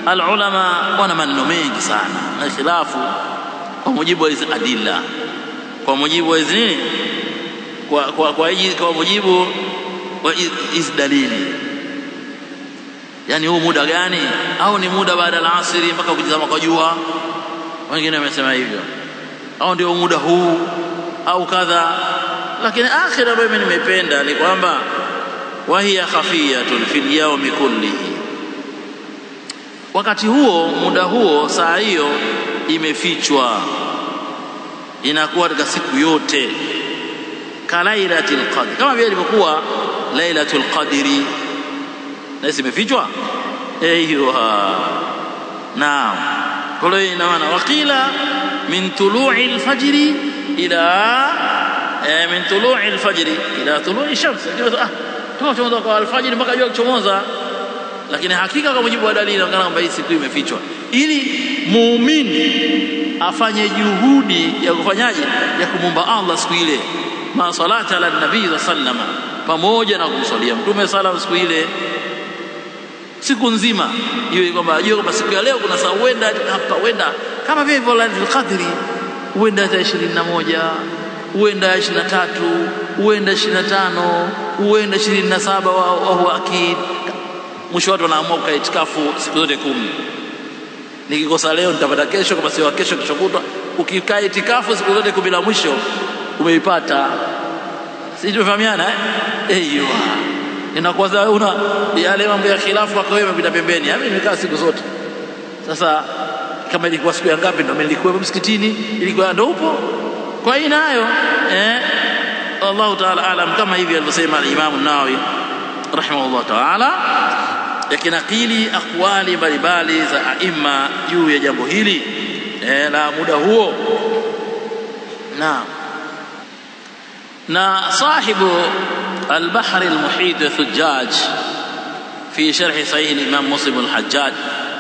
alulama wana maneno mengi sana na khilafu kwa mujibu wa hizi adilla, kwa mujibu wa hizi nini, kwa mujibu wa hizi dalili. Yani huu muda gani? Au ni muda baada ya asiri mpaka kujizama kwa jua? Wengine wamesema hivyo. Au ndio muda huu au kadha. Lakini akhira ambayo mimi nimependa ni kwamba wahiya khafiyatun fil yawmi kullihi, wakati huo, muda huo, saa hiyo imefichwa, inakuwa katika siku yote. Kalailatul qadr, kama vile ilivyokuwa lailatul qadri, na imefichwa. Aywa, naam. Kwa hiyo ina maana wakila min tulu'il fajri ila min tulu'il fajri ila tulu'i shams, tunachomoza kwa alfajiri mpaka jua kuchomoza. Lakini hakika kwa mujibu wa dalili inaonekana kwamba hii siku imefichwa, ili muumini afanye juhudi ya kufanyaje, ya kumomba Allah siku ile, ma salata ala nabii sallama, pamoja na kumswalia Mtume sallam siku ile, siku nzima hiyo, kwamba ajue kwamba siku ya leo kuna saa huenda hapa, huenda kama vile Lailatul Qadri, huenda 21, huenda 23, huenda 25, huenda 27 wa akid. Mwisho watu wanaamua kukaa itikafu siku zote 10. Nikikosa leo nitapata kesho, kama sio kesho kesho kutwa. Ukikaa itikafu siku zote 10 la mwisho umeipata. Sisi tumefahamiana Aiyo. Inakuwa una yale mambo ya khilafu kwa wewe umepita pembeni. Mimi nimekaa siku zote. Sasa kama ilikuwa siku ya ngapi ndio nilikuwa msikitini, ilikuwa ndio upo. Kwa hiyo nayo Allah Ta'ala alam, kama hivi alivyosema al-Imam an-Nawawi rahimahullah ta'ala, yakinakili aqwali mbalimbali za aima juu ya jambo hili la muda huo. Na sahibu al-Bahr al-Muhit al-Thujjaj fi sharh sahih al-Imam Muslim al-Hajjaj,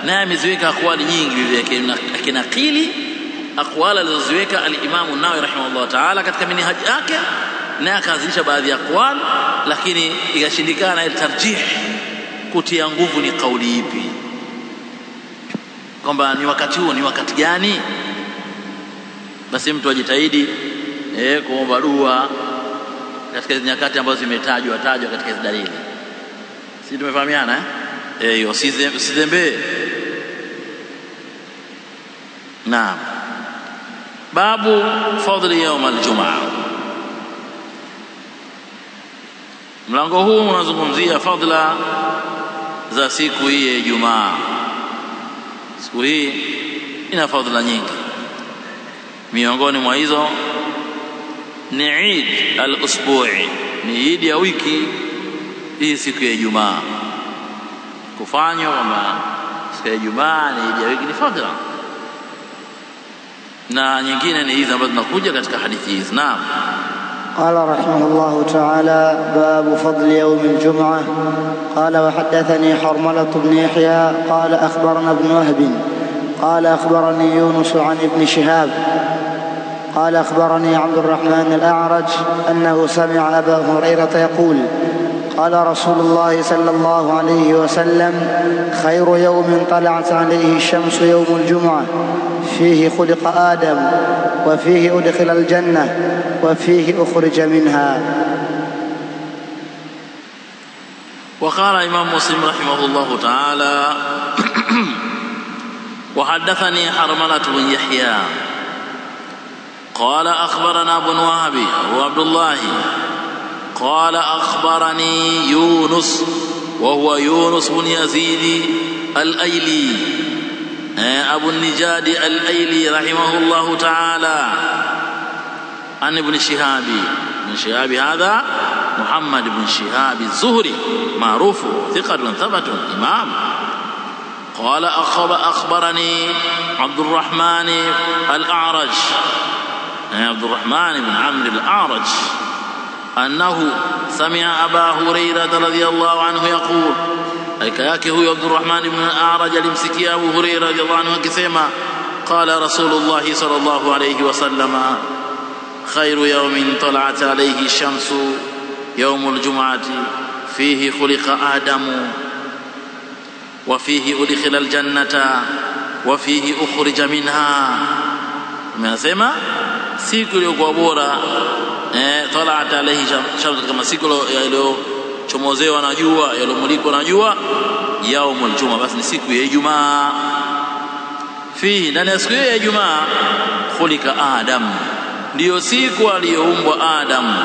na ameziweka aqwali nyingi vile, akinakili aqwali alizoziweka al-Imam an-Nawawi rahimahullah ta'ala katika minhaj yake, na akaanzisha baadhi ya aqwal, lakini ikashindikana tarjih, kutia nguvu ni kauli ipi, kwamba ni wakati huo, ni wakati gani. Basi mtu ajitahidi kuomba dua katika nyakati ambazo zimetajwa katika dalili. si tumefahamiana hiyo usizembee. Naam. Babu fadli yawm al-jum'a. Mlango huu unazungumzia fadla za siku hii ya Ijumaa. Siku hii ina fadla nyingi. Miongoni mwa hizo ni Eid al-Usbu'i, ni Eid ya wiki hii siku ya Ijumaa. Kufanywa kwamba siku ya Ijumaa ni Eid ya wiki ni fadla. Na nyingine ni hizi ambazo tunakuja katika hadithi hizi. Naam. قال رحمه الله تعالى: باب فضل يوم الجمعة. قال: وحدثني حرملة بن يحيى قال أخبرنا ابن وهب قال أخبرني يونس عن ابن شهاب قال أخبرني عبد الرحمن الأعرج أنه سمع أبا هريرة يقول: قال رسول الله صلى الله عليه وسلم: خير يوم طلعت عليه الشمس يوم الجمعة، فيه خلق آدم، وفيه أدخل الجنة، وفيه أخرج منها. وقال إمام مسلم رحمه الله تعالى: وحدثني حرملة بن يحيى قال أخبرنا ابن وهب وعبد الله قال أخبرني يونس وهو يونس بن يزيد الأيلي أبو النجاد الأيلي رحمه الله تعالى عن ابن شهاب. ابن شهاب هذا محمد بن شهاب الزهري معروف ثقة ثبت إمام. قال أخبرني عبد الرحمن الأعرج عبد الرحمن بن عمرو الأعرج أنه سمع أبا هريرة رضي الله عنه يقول: yake huyo Abdurrahman ibn al-A'raj alimsikia Abu Hurairah radhiyallahu anhu akisema: qala Rasulullah sallallahu alayhi wasallam: khairu yawmin tala'at alayhi ash-shamsu yawmul jum'ati, fihi khuliqa Adamu, wa fihi udkhila al-jannata, wa fihi ukhrija minha. Anasema siku iliyokuwa bora tala'at alayhi shamsu, kama siku ile chomozewa na jua, yalomulikwa na jua, yaumul juma, basi ni siku ya Ijumaa. Fihi, ndani ya siku ya Ijumaa, khulika Adam, ndiyo siku aliyoumbwa Adam.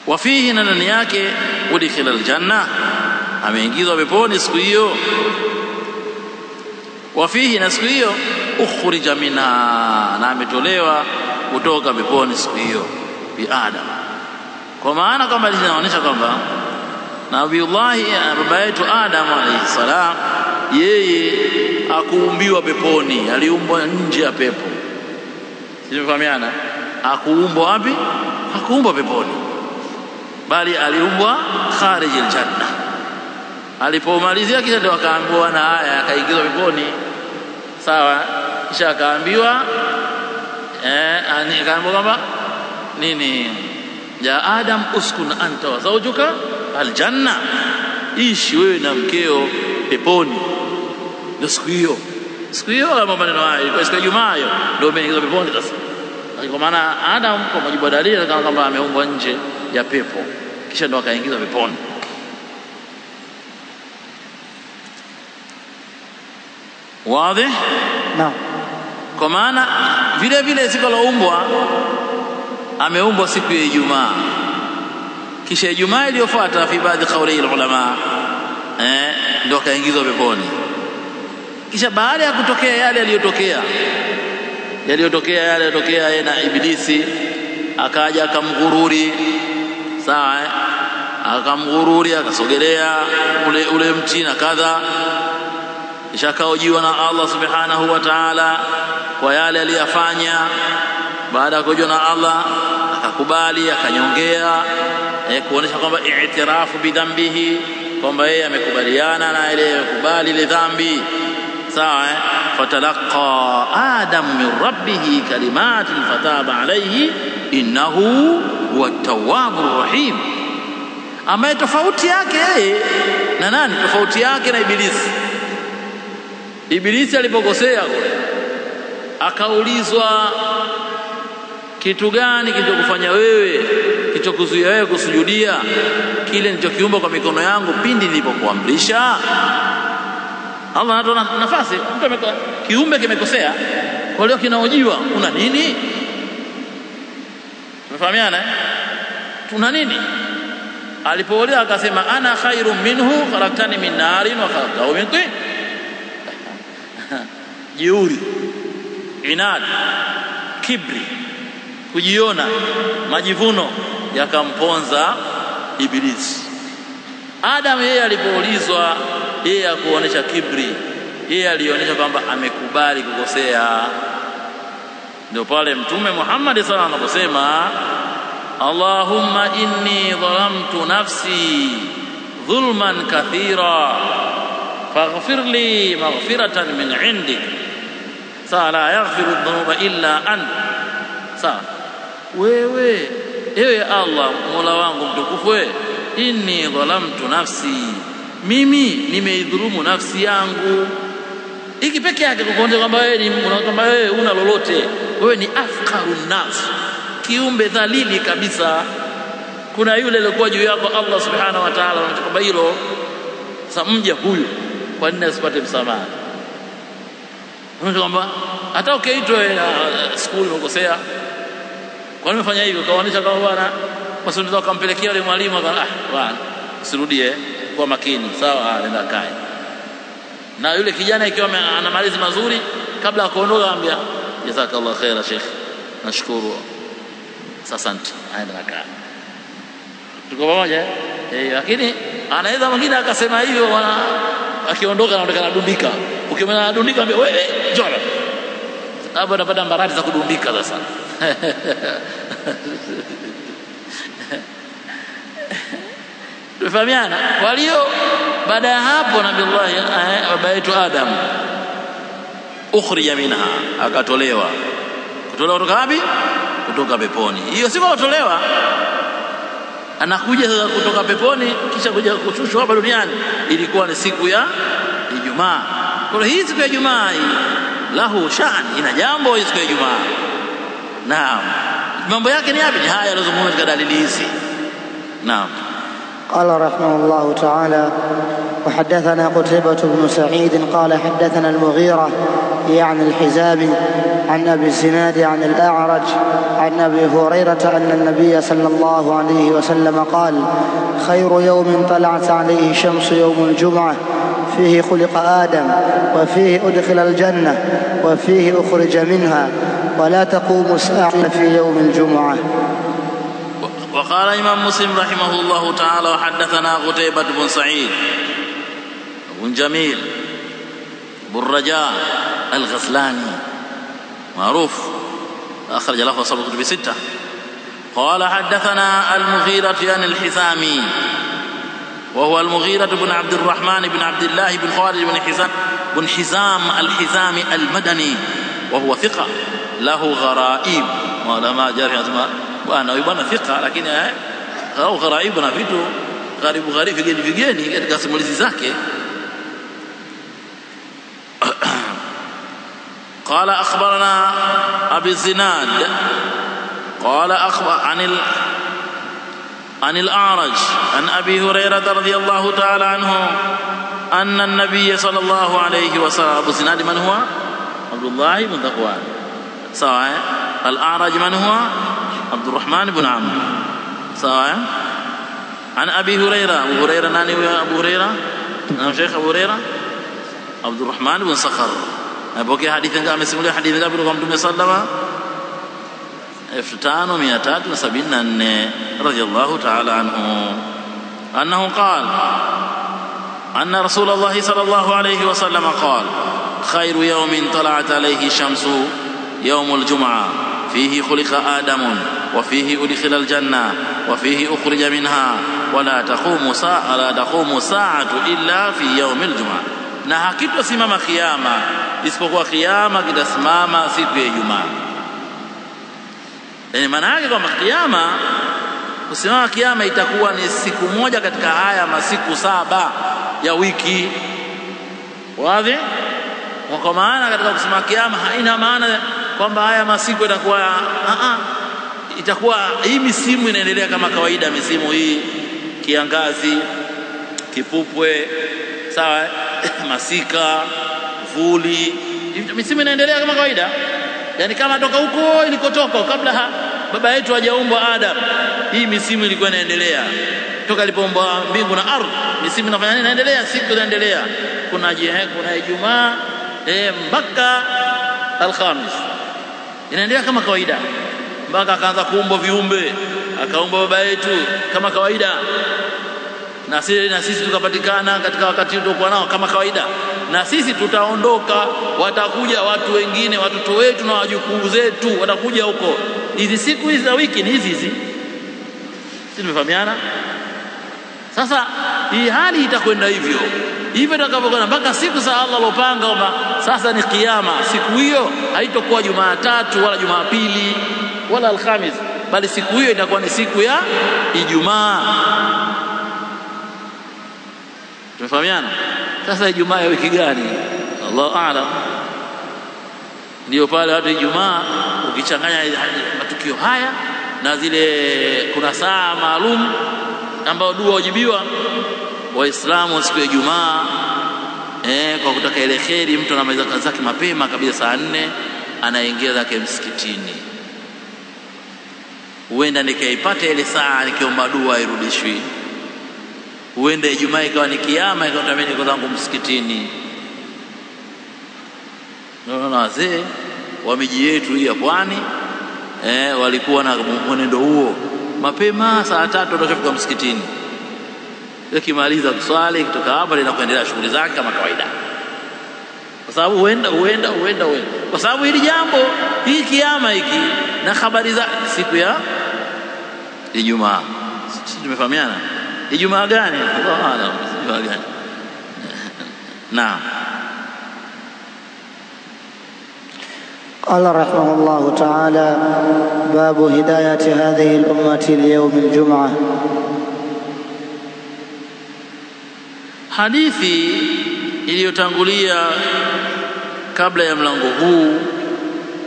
Wa fihi, na ndani yake, udkhila aljanna, ameingizwa peponi siku hiyo. Wa fihi, na siku hiyo, ukhrija minha, na ametolewa kutoka peponi siku hiyo bi Adam. Kwa maana kwamba linaonyesha kwamba Nabiullah baba yetu Adam alayhi salam, yeye akuumbiwa peponi, aliumbwa nje ya pepo. Simefahamiana? Akuumbwa wapi? Akuumbwa peponi, bali aliumbwa kharij aljanna. Alipomalizia kisha ndio akaambiwa na haya, akaingizwa peponi. Sawa? Kisha akaambiwa akaambiwa kwamba nini? Ya Adam uskun anta wa zawjuka aljanna, ishi wewe na mkeo peponi. Ndio siku hiyo kama maneno haya ilikuwa siku ya Ijumaa, hiyo ndio ameingizwa peponi. Sasa kwa maana Adam kwa mujibu wa dalili kama kwamba ameumbwa nje ya pepo, kisha ndio akaingizwa peponi. Wazi? Naam. Kwa maana vile vile siku alioumbwa ameumbwa siku ya Ijumaa, kisha Ijumaa iliyofuata fi baadhi kauli ulama ndio kaingizwa peponi. Kisha baada ya kutokea yale yaliyotokea yeye na Ibilisi, akaja akamghururi. Sawa, akamghururi, akasogelea ule mti na kadha, kisha akaojiwa na Allah subhanahu wa ta'ala kwa yale aliyofanya. Baada ya kuojiwa na Allah akakubali, akanyongea kuonesha kwamba i'tirafu bidhambihi, kwamba yeye amekubaliana na ile kubali ile dhambi. Sawa, fatalaqa Adam min rabbih kalimatin fataba alayhi innahu huwa at-tawwabur rahim. Ama tofauti yake yeye na nani? Tofauti yake na Ibilisi. Ibilisi alipokosea akaulizwa, kitu gani kilichokufanya wewe, kilichokuzuia wewe kusujudia kile nilichokiumba kwa mikono yangu pindi nilipokuamrisha? Allah anatoa nafasi, mtu kiumbe kimekosea, kwa hiyo kinaojiwa, una nini? Tumefahamiana tuna nini? Alipouliza akasema ana khairun minhu khalaqtani min narin wa khalaqtahu min tin. Jeuri, inad, kibri, kujiona, majivuno yakamponza Ibilisi. Adam yeye alipoulizwa, yeye akuonesha kibri, yeye alionyesha kwamba amekubali kukosea. Ndio pale Mtume Muhammad sallallahu alaihi wasallam anaposema Allahumma inni dhalamtu nafsi dhulman kathira faghfir li maghfiratan min indik la yaghfiru dhunuba illa ant. Ewe Allah Mola wangu mtukufu, inni dhalamtu nafsi, mimi nimeidhulumu nafsi yangu. Hiki peke yake kukuonyesha kwamba wewe una lolote, wewe ni afqarun nas, kiumbe dhalili kabisa. Kuna yule aliyekuwa juu yako Allah subhanahu wa ta'ala anachukua hilo. Sasa mja huyu kwa nini asipate msamaha? Kwamba hata ukiitwa school umekosea, kwa nini umefanya hivyo? Kaonesha kama bwana basi unaweza kumpelekea yule mwalimu bwana usirudie, kwa makini, sawa, nenda kae. Na yule kijana ikiwa ana malezi mazuri, kabla ya kuondoka anambia jazakallahu khaira sheikh, nashukuru, asante, aenda nakaa. Tuko pamoja lakini anaweza mwingine akasema hivyo, akiondoka anaonekana dundika. Ukimwona anadundika anambia wewe njoo hapo, anapata mbarati za kudundika sasa. Tufahamiana. Kwa hiyo baada ya hapo Nabiullah baba yetu Adam ukhrija minha, akatolewa. Kutolewa kutoka wapi? Kutoka peponi. Hiyo siku kutolewa, anakuja sasa kutoka peponi kisha kuja kushushwa hapa duniani. Ilikuwa ni siku ya Ijumaa. Kwa hiyo hii siku ya Ijumaa lahu shan, ina jambo hii siku ya Ijumaa. Naam, mambo yake ni yapi? Ni haya yanazungumzwa katika dalili hizi. Naam. قال رحمه الله تعالى وحدثنا قتيبة بن سعيد قال حدثنا المغيرة يعني الحزامي عن أبي الزناد عن الأعرج عن أبي هريرة أن النبي صلى الله عليه وسلم قال خير يوم طلعت عليه الشمس يوم الجمعة فيه خلق آدم وفيه أدخل الجنة وفيه أخرج منها ولا تقوم الساعة في يوم الجمعة. وقال إمام مسلم رحمه الله تعالى وحدثنا قتيبة بن سعيد بن جميل بن رجاء الغسلاني معروف أخرج له أصحاب الكتب الستة. قال حدثنا المغيرة عن الحزامي وهو المغيرة بن عبد الرحمن بن عبد الله بن خالد بن حزام الحزامي المدني وهو ثقة له غرائب ولما جارح أسماء bwana huyu bwana thika, lakini au gharaib na vitu gharibu vigeni katika simulizi zake. قال أخبرنا أبي الزناد قال أخبر عن الأعرج عن أبي هريرة رضي الله تعالى عنه أن النبي صلى الله عليه وسلم. أبو الزناد من هو؟ عبد الله بن ذكوان، سواء. الأعرج من هو؟ عبد الرحمن بن عمرو، سواء. عن أبي هريرة. أبو هريرة ناني أبو هريرة، نعم شيخ أبو هريرة عبد الرحمن بن صخر. أبوكي حديثا قام يسمى حديثا قبل قام صلى الله عليه وسلم رضي الله تعالى عنه أنه قال أن رسول الله صلى الله عليه وسلم قال خير يوم طلعت عليه الشمس يوم الجمعة فيه خلق آدم وفيه أدخل الجنة وفيه أخرج منها ولا تقوم ساعة إلا في يوم الجمعة. Na hakitosimama kiyama isipokuwa kiyama kitasimama siku ya Ijumaa. Maana yake kwamba kiyama, kusimama kiyama itakuwa ni siku moja katika haya masiku 7 ya wiki. Wazi? Kwa maana katika kusimama kiyama haina maana kwamba haya masiku itakuwa itakuwa hii misimu inaendelea kama kawaida. Misimu hii kiangazi, kipupwe, sawa, masika, vuli, misimu inaendelea kama kawaida. Yani kama toka huko ilikotoka kabla baba yetu hajaumbwa Adam, hii misimu ilikuwa inaendelea. Toka alipoumbwa mbingu na ardhi, misimu inafanya nini? Inaendelea, siku inaendelea. Kuna Ijumaa mpaka Alhamis, inaendelea kama kawaida, mpaka akaanza kuumbwa viumbe, akaumba baba yetu kama kawaida, na sisi tukapatikana katika wakati tuliokuwa nao kama kawaida. Na sisi tutaondoka, watakuja watu wengine, watoto wetu na wajukuu zetu watakuja huko. Hizi siku hizi za wiki ni hizi, sisi tumefahamiana. Sasa hii hali itakwenda hivyo itakavyokwenda mpaka siku za Allah alopanga kwamba sasa ni kiyama. Siku hiyo haitakuwa Jumatatu wala Jumapili wala Alhamis, bali siku hiyo itakuwa ni siku ya Ijumaa. Tumefahamiana? Sasa Ijumaa ya wiki gani? Allahu a'lam. Ndio pale watu Ijumaa ukichanganya matukio haya na zile, kuna saa maalum ambao dua wajibiwa Waislamu siku ya Ijumaa, kwa kutaka ile kheri. Mtu anamaliza kazi zake mapema kabisa saa 4 anaingia zake msikitini. Huenda nikaipata ile saa nikiomba dua irudishwi. Huenda Ijumaa ikawa ni kiyama, ikawa mimi niko zangu msikitini. Naona wazee wa miji yetu hii ya Pwani walikuwa na mwenendo huo, mapema saa 3 tutafika msikitini. Yakimaliza kuswali kutoka hapa na kuendelea shughuli zake kama kawaida. Kwa sababu huenda kwa sababu hili jambo, hii kiyama hiki na habari za siku ya Ijumaa, sisi tumefahamiana. Ijumaa gani? Allahu a'lam. Ijumaa gani? Naam. قال رحمه الله تعالى: باب هداية هذه الأمة ليوم الجمعة. Hadithi iliyotangulia kabla ya mlango huu,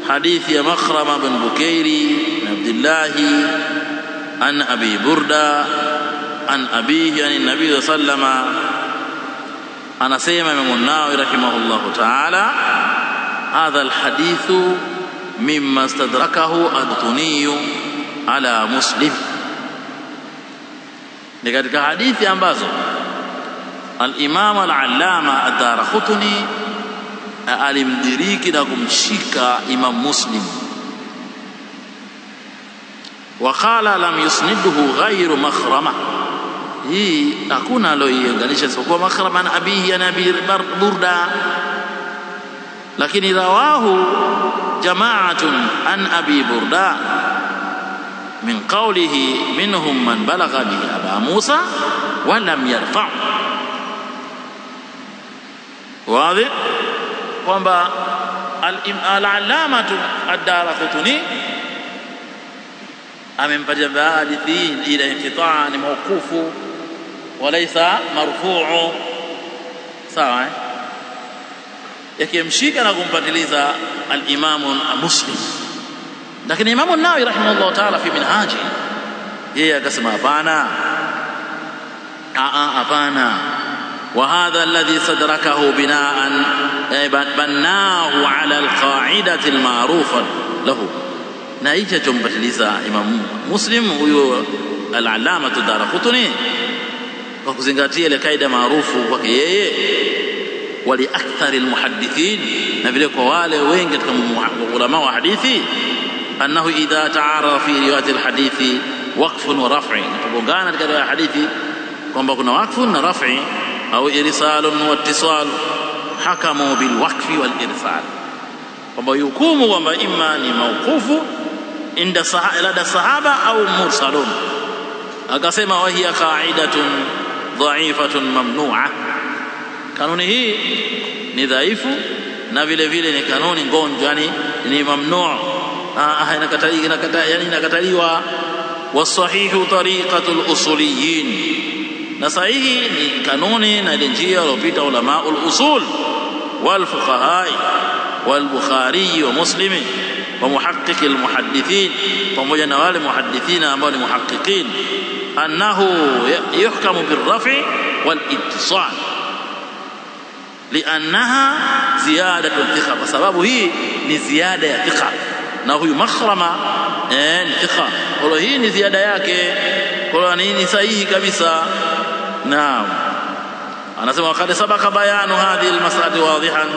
hadithi ya Makhrama bin Bukairi na Abdullah an Abi Burda an abihi an Nabii sallama, anasema Imam an-Nawawi rahimahullahu ta'ala, hadha alhadithu mimma istadrakahu ad-Duniyu ala Muslim. Ni katika hadithi ambazo al-Imam al-Allama ad-Daraqutni alimdiriki na kumshika Imam Muslim. Wa qala lam yusniduhu ghayru Makhrama, hii hakuna aloiunganisha isipokuwa Makhrama na abihi ya Nabii Burda, lakini rawahu jama'atun an Abi Burda min qawlihi minhum man balagha bihi Aba Musa wa lam yarfa'. Wazi kwamba al-Allama ad-Daraqutni amempatia hadithi ila inqitaa ni mawqufu walaysa marfu'u, sawa, yakimshika na kumpatiliza al-Imam Muslim. Lakini Imam an-Nawawi rahimahullah ta'ala fi minhaji, yeye akasema hapana, وهذا الذي صدركه بناء بناه على القاعدة المعروفة له. na hicho chompatiliza Imam Muslim huyo al-Allama ad-Daraqutni kwa kuzingatia ile kaida maarufu kwake yeye, wali akthar al-muhaddithin, na vile kwa wale wengi katika ulama wa hadithi, annahu idha ta'arada fi riwayat al-hadithi waqfun wa raf'i, tugongana katika hadithi kwamba kuna waqfun na raf'i au irsalun wa ittisal, hakamu bil waqfi wal irsal, kwamba hukumu kwamba imma ni mawqufu inda sahaba au mursalun. Akasema wa hiya qa'idatun dha'ifatun mamnu'a, kanuni hii ni dhaifu na vile vile ni kanuni ngonjwa, yani ni mamnu', inakataliwa. Wasahihu tariqatul usuliyin, na sahihi ni kanuni na njia walopita ulamaul usul wal fuqaha wal Bukhari wa Muslim wa muhaqqiq al muhaddithin, pamoja na wale muhaddithina ambao ni muhaqqiqin, annahu yuhkamu birraf'i wal ittisal li'annaha ziyadatu thiqa, kwa sababu hii ni ziada ya thiqa, na huyu Makhrama ni thiqa, kwa hii ni ziada yake, kwa nini sahihi kabisa. Naam, anasema wakati sabaka bayanu hadhihi almas'alati wadihan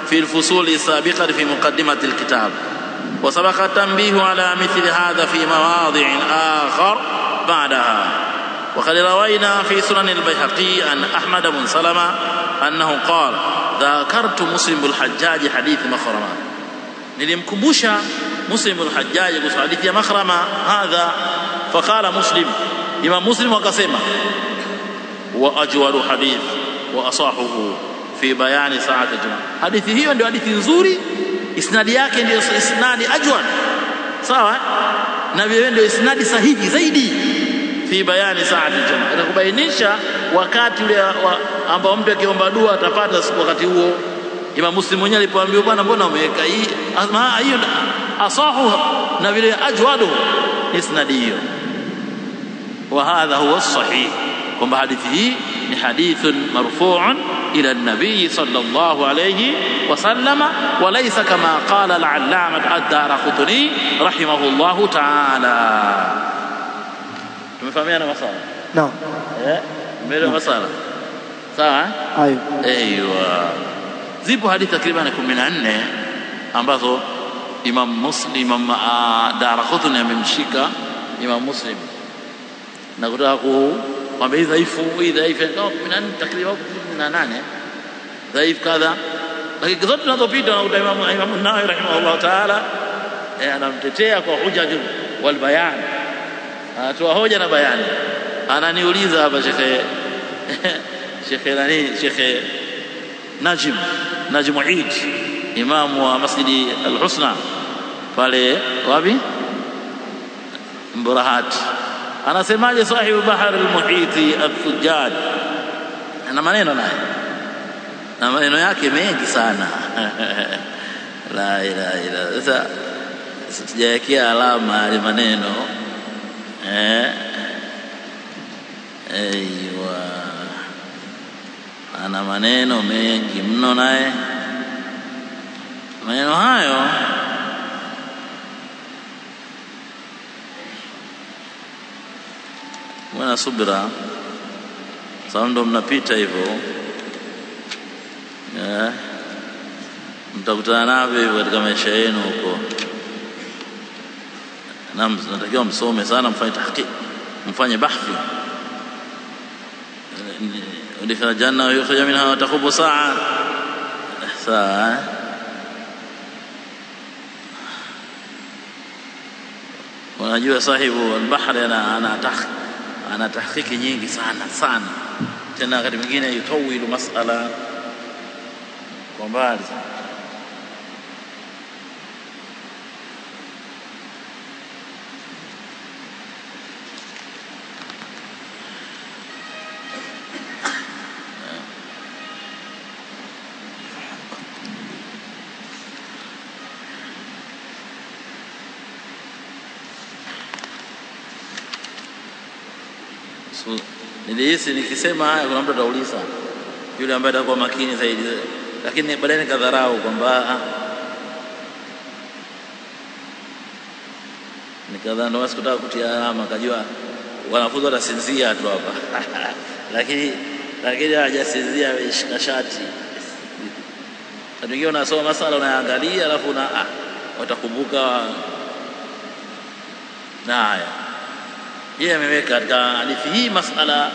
fi alfusul sabiqati fi muqaddimati alkitab, wa sabaqa tanbihu ala mithli hadha fi mawadhi'in akhar ba'daha. وقد روينا في سنن البيهقي عن أحمد بن سلمة أنه قال ذكرت مسلم بالحجاج حديث مخرمة، nilimkumbusha Muslim al-Hajjaj kuhusu hadithi ya Makhrama hadha, faqala Muslim, Imam Muslim akasema wa ajwaru hadith wa asahuhu fi bayani sa'ati al-jum'a, hadithi hiyo ndio hadithi nzuri, isnadi yake ndio isnadi ajwad, sawa, na vile ndio isnadi sahihi zaidi fi bayani sa'ati al-jum'a, inakubainisha wakati ule ambao mtu akiomba dua atapata wakati huo. Imam Muslim mwenyewe alipoambiwa bwana, mbona umeweka hii hiyo asahu na vile ajwadu isnadi hiyo, wa hadha huwa as-sahih, kwamba hadithi hii ni hadithun marfu'un ila an-nabiy sallallahu alayhi wa sallama, wa laysa kama qala al-allamah ad-Daraqutni rahimahullahu ta'ala. Tumefahamiana masala? Naam. Mbele masala. Sawa? Aiyo. Zipo hadithi takriban 14 ambazo Imam Daraqutni amemshika Imam Muslim na kutaka kwamba hii dhaifu kama 14 takriban 18 dhaifu kadha, lakini zote tunazopita na Imam an-Nawawi rahimahullah ta'ala anamtetea kwa hujja wal bayan, anatoa hoja na bayani. Ananiuliza hapa Sheikh Najm Eid, imam wa Masjidi Al-Husna pale wapi Mburahat, anasemaje sahibu Bahr al-Muhiti al-Thujjaj, ana maneno naye na maneno yake mengi sana la ilaha illa. Sasa sijaekea alama ya maneno aiwa, ana maneno mengi mno naye. Maneno hayo mwana subira, sababu ndo mnapita hivyo, mtakutana navyo katika maisha yenu huko. Na natakiwa msome sana, mfanye tahqiq, mfanye bahthi. Udkhila janna wa yukhrij minha wa taqubu sa'a. Unajua sahibu al-bahr ana tahqiqi nyingi sana, tena wakati mwingine yutawilu mas'ala kwa mbali. Nilihisi nikisema haya kuna mtu atauliza, yule ambaye atakuwa makini zaidi, lakini baadaye nikadharau kwamba nikadhani ndo sikutaka kutia alama, kajua wanafunzi watasinzia tu hapa lakini hajasinzia, ameshika shati. Wengine unasoma masala unaangalia, alafu watakumbuka na haya. Yeye ameweka katika hadithi hii masala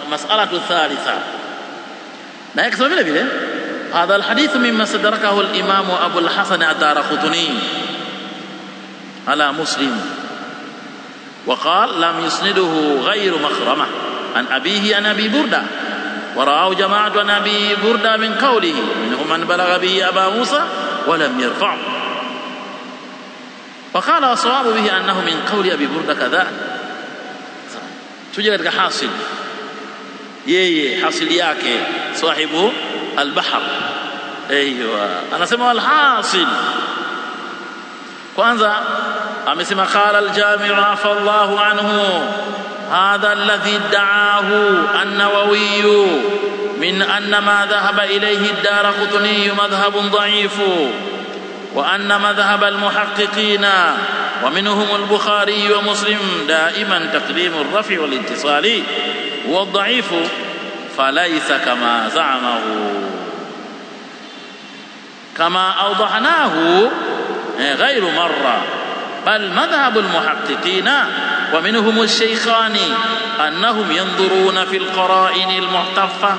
mas'alatu thalitha, na yakisema vile vile hadha alhadith mimma sadarakahu al-imam Abu al-Hasan ad-Daraqutni ala Muslim, وقال لم يسنده غير مخرمة عن أبيه عن أبي بردة، ورأوا جماعة عن أبي بردة من قوله، منهم من بلغ به أبا موسى ولم يرفعه، وقال الصواب به أنه من قول أبي بردة كذا. tuje katika hasil, yeye hasili yake sahibu al-bahr. Aiyo, anasema al-hasil, kwanza amesema qala al-jami' afa Allahu anhu, هذا الذي ادعاه النووي من أن ما ذهب إليه الدارقطني مذهب ضعيف، وأن مذهب المحققين ومنهم البخاري ومسلم دائما تقديم الرفع والاتصال هو الضعيف، فليس كما زعمه كما أوضحناه غير مرة، بل مذهب المحققين ومنهم الشيخان أنهم ينظرون في القرائن المحتفة،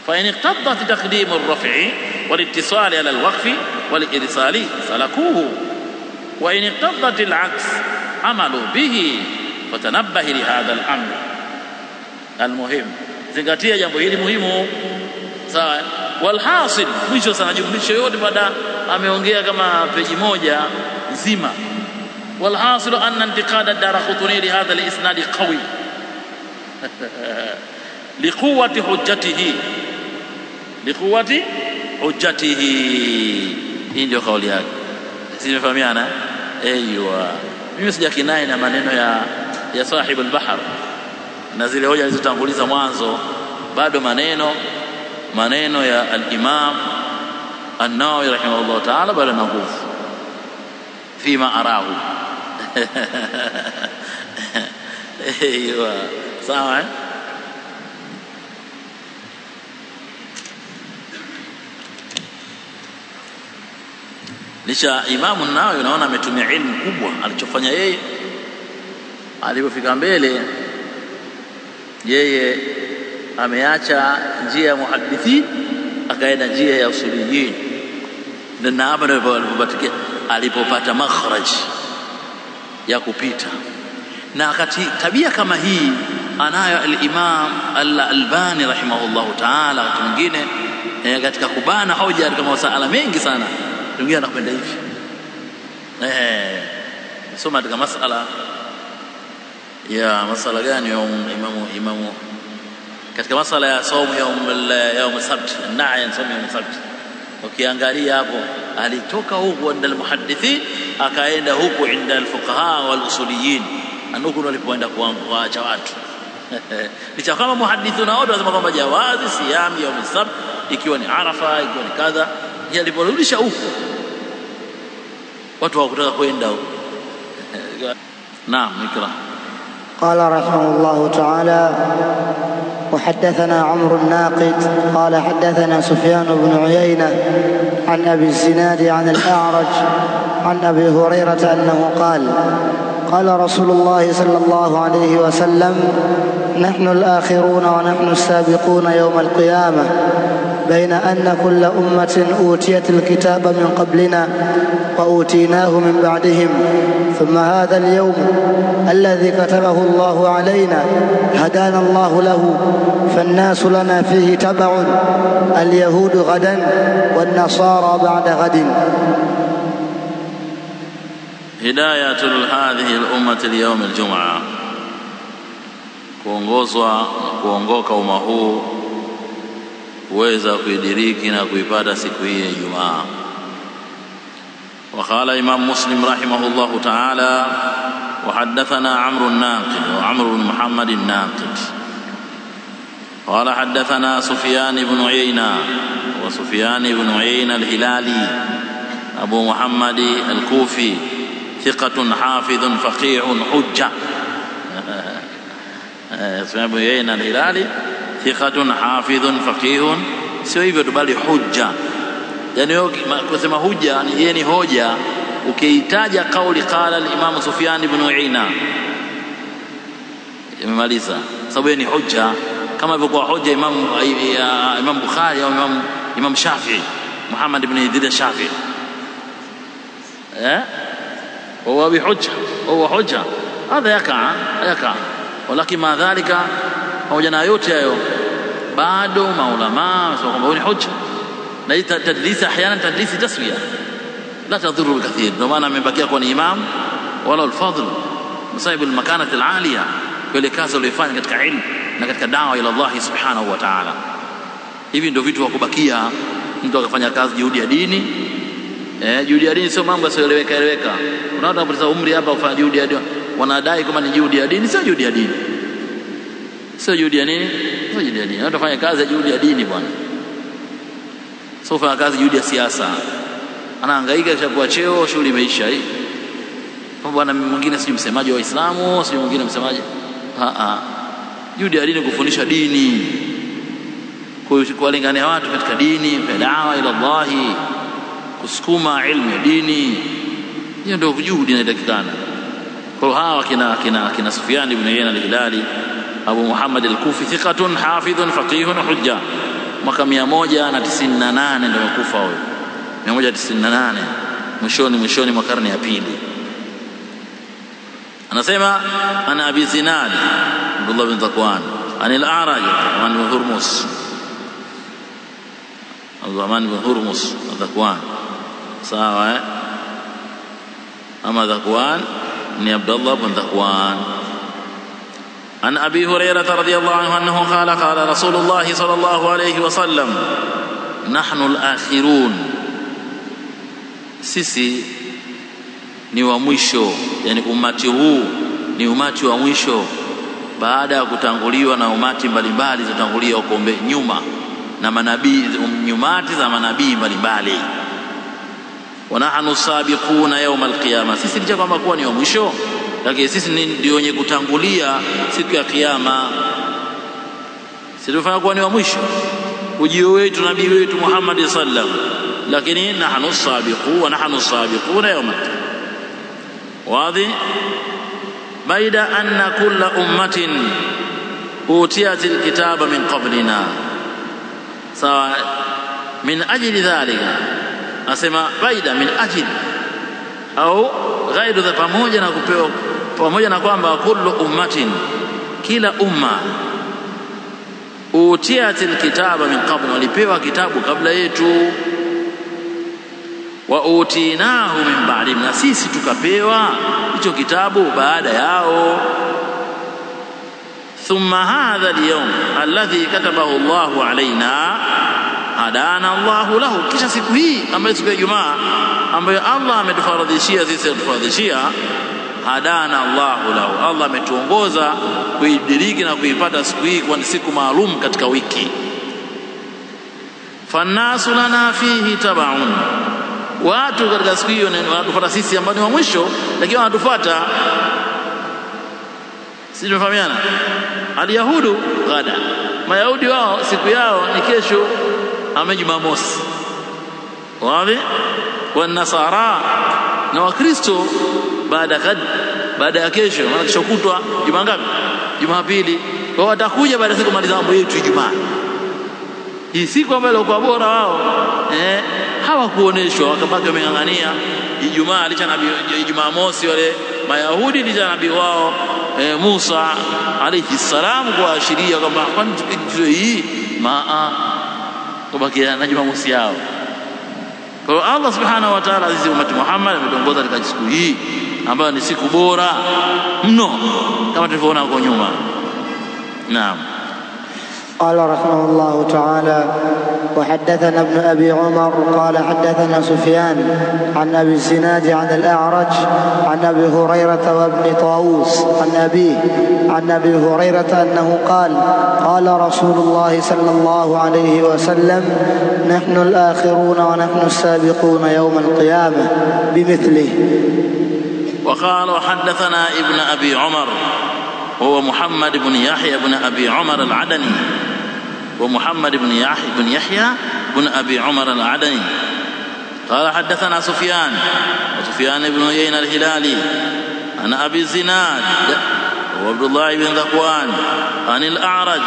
فإن اقتضت تقديم الرفع والاتصال على الوقف والإرسال سلكوه، وإن اقتضت العكس عملوا به، فتنبه لهذا الأمر المهم. zingatia jambo hili muhimu, sawa. Walhasil, mwisho sana jumlisho yote baada ameongea kama peji moja nzima. Walhasil anna intiqad ad-Daraqutni li hadha al-isnad qawi liquwwati hujjatihi. Hii ndio kauli yake, simefahamiana? Aiywa, mimi sijakinai na maneno ya sahib al-bahr na zile hoja zilizotanguliza mwanzo, bado maneno ya al-Imam an-Nawawi rahimahullah ta'ala bado na nguvu fima arahu. Aiywa, sawa. Lisha Imamu Nawawi unaona ametumia ilmu kubwa. Alichofanya yeye alipofika mbele, yeye ameacha njia ya muhadithin akaenda njia ya usuliyin, na hapa ndipo alipopata makhraj ya kupita. Na wakati tabia kama hii anayo al-Imam al-Albani rahimahullahu ta'ala, wakati mwingine katika kubana hoja katika masala mengi sana tungia anakwenda hivi. Soma katika masala gani ya imamu katika masala ya saumu yaum sabt, na'am saumu yaum sabt. Ukiangalia hapo alitoka huko inda al-muhaddithin akaenda huko inda al-fuqaha wal usuliyin, anuko walipoenda kuacha watu. Licha kama muhadithuna wote wanasema kwamba jawazi siyam yaum sabt ikiwa ni Arafa, ikiwa ni kadha, aliporudisha huko watu hawakutaka kwenda huko. Naam, ikra. قال رحمه الله تعالى: وحدثنا عمرو الناقد قال حدثنا سفيان بن عيينة عن أبي الزناد عن الأعرج عن أبي هريرة أنه قال: قال رسول الله صلى الله عليه وسلم: نحن الآخرون ونحن السابقون يوم القيامة، بين أن كل أمة أوتيت الكتاب من قبلنا وأوتيناه من بعدهم، ثم هذا اليوم الذي كتبه الله علينا هدانا الله له، فالناس لنا فيه تبع، اليهود غدا والنصارى بعد غد. هداية هذه الأمة اليوم الجمعة، kuongoka umma huu kuweza kuidiriki na kuipata siku hii ya Ijumaa. وقال إمام مسلم رحمه الله تعالى: وحدثنا عمرو الناقد وعمرو بن محمد الناقد قال حدثنا سفيان بن عيينة وسفيان بن عيينة الهلالي أبو محمد الكوفي ثقة حافظ فقيه حجة. سفيان بن عيينة الهلالي ثقة حافظ فقيه, sio hivyo tu bali hujja. Yani kusema hujja ni yeye ni hoja ukiitaja kauli qala al-Imam Sufyan ibn Uyaina imemaliza, sababu yeye ni hujja kama ilivyokuwa hujja Imam Bukhari au Imam Shafi'i Muhammad ibn Idris Shafi'i. هو بحجة, هو حجة, هذا يقع ولكن مع ذلك pamoja na yote hayo bado maulama wasema kwamba ni hujja. Na hii tadlisi احيانا tadlisi taswiya la tadhuru bikathir, ndio maana amebakia kwa ni imam wala al-fadl msaibu al-makanati al-aliya kwa ile kazi aliyofanya katika ilmu na katika dawa ila Allah subhanahu wa ta'ala. Hivi ndio vitu vya kubakia, mtu akafanya kazi juhudi ya dini. Juhudi ya dini sio mambo yasiyoeleweka. Kuna watu wanapoteza umri hapa kufanya juhudi ya dini, wanadai kama ni juhudi ya dini. Sio juhudi ya dini, sio juhudi ya nini, sio juhudi ya dini. Watu fanya kazi ya juhudi ya dini bwana, sio fanya kazi juhudi ya siasa. Anahangaika kisha kwa cheo, shughuli imeisha hii. Bwana mwingine si msemaji wa Uislamu, si mwingine msemaji. Juhudi ya dini kufundisha dini, kuwalingania watu katika dini, dawa ila Allah, kusukuma ilmu ya dini. Hiyo ndio juhudi inayotakikana. Kwa hawa kina Sufyan ibn Uyayna al-Hilali, Abu Muhammad al-Kufi, thiqatun hafidhun faqihun hujja, mwaka 198 ndio kufa huyo, 198 mwishoni mwa karne ya pili. Anasema ana Abi Zinad Abdullah bin Zakwan anil A'raj an Hurmus, Abdurrahman bin Hurmus Zakwan, sawa ama Zakwan ni Abdullah bin Zakwan. عن أبي هريرة رضي الله عنه أنه قال رسول الله صلى الله عليه وسلم نحن الآخرون, sisi ni wa mwisho, yani umati huu ni umati wa mwisho baada ya kutanguliwa na umati mbalimbali zilizotangulia huko nyuma na manabii, nyumati za manabii mbalimbali. Wa nahnu sabiquna yawm alqiyama, sisi licha kwamba kuwa ni wa mwisho, lakini sisi ndio wenye kutangulia siku ya kiyama. Sisi tunafanya kuwa ni wa mwisho, ujio wetu nabii wetu Muhammad sallam, lakini nahnu sabiquna yawm alqiyama. Wazi baida anna kulla ummatin utiyat alkitaba min qablina, sawa. Min ajli dhalika, asema baida min ajli au ghairu dha, pamoja na kupewa, pamoja na kwamba kullu ummatin, kila umma, utiyat alkitaba min qabl, walipewa kitabu kabla yetu, wa utinahu min ba'di, na sisi tukapewa hicho kitabu baada yao. Thumma hadha al-yawm alladhi katabahu Allahu alaina hadana Allahu lahu, kisha siku hii ambayo siku ya Ijumaa ambayo Allah ametufaradhishia sisi, atufaradhishia, hadana Allahu lahu, Allah ametuongoza kuidiriki na kuipata siku hii kwa siku maalum katika wiki. Fannasu lana fihi tabaun, watu katika siku hiyo wanatufuata sisi ambao ni wa mwisho, lakini wanatufuata sisi. Tunafahamiana? Al-Yahudu ghada, Mayahudi wao siku yao ni kesho ama Jumamosi, wazi. Wa Nasara na Wakristo baada ya kesho, maana kesho kutwa Jumaa ngapi? Jumapili. Kwa watakuja baada ya siku maliza mambo yetu Ijumaa. Hii siku ambayo ilikuwa bora wao hawakuoneshwa, wakabaki wameng'ang'ania Ijumaa, licha nabii Ijumaa mosi wale Mayahudi, licha nabii wao Musa alayhi salam kuashiria kwamba kwani tukijue hii kubaki na Jumamosi yao. Kwa Allah subhanahu wa ta'ala, sisi umati Muhammad ametuongoza katika siku hii ambayo ni siku bora mno kama tulivyoona huko nyuma. Naam. قال رحمه الله تعالى: وحدثنا ابن أبي عمر قال حدثنا سفيان عن أبي الزناد عن الأعرج عن أبي هريرة وابن طاووس عن أبيه عن أبي هريرة أنه قال: قال رسول الله صلى الله عليه وسلم: نحن الآخرون ونحن السابقون يوم القيامة، بمثله. وقال: وحدثنا ابن أبي عمر هو محمد بن يحيى بن أبي عمر العدني، ومحمد بن يحيى بن أبي عمر العدني قال: حدثنا سفيان بن عيينة الهلالي عن أبي الزناد وعبد الله بن ذكوان عن الأعرج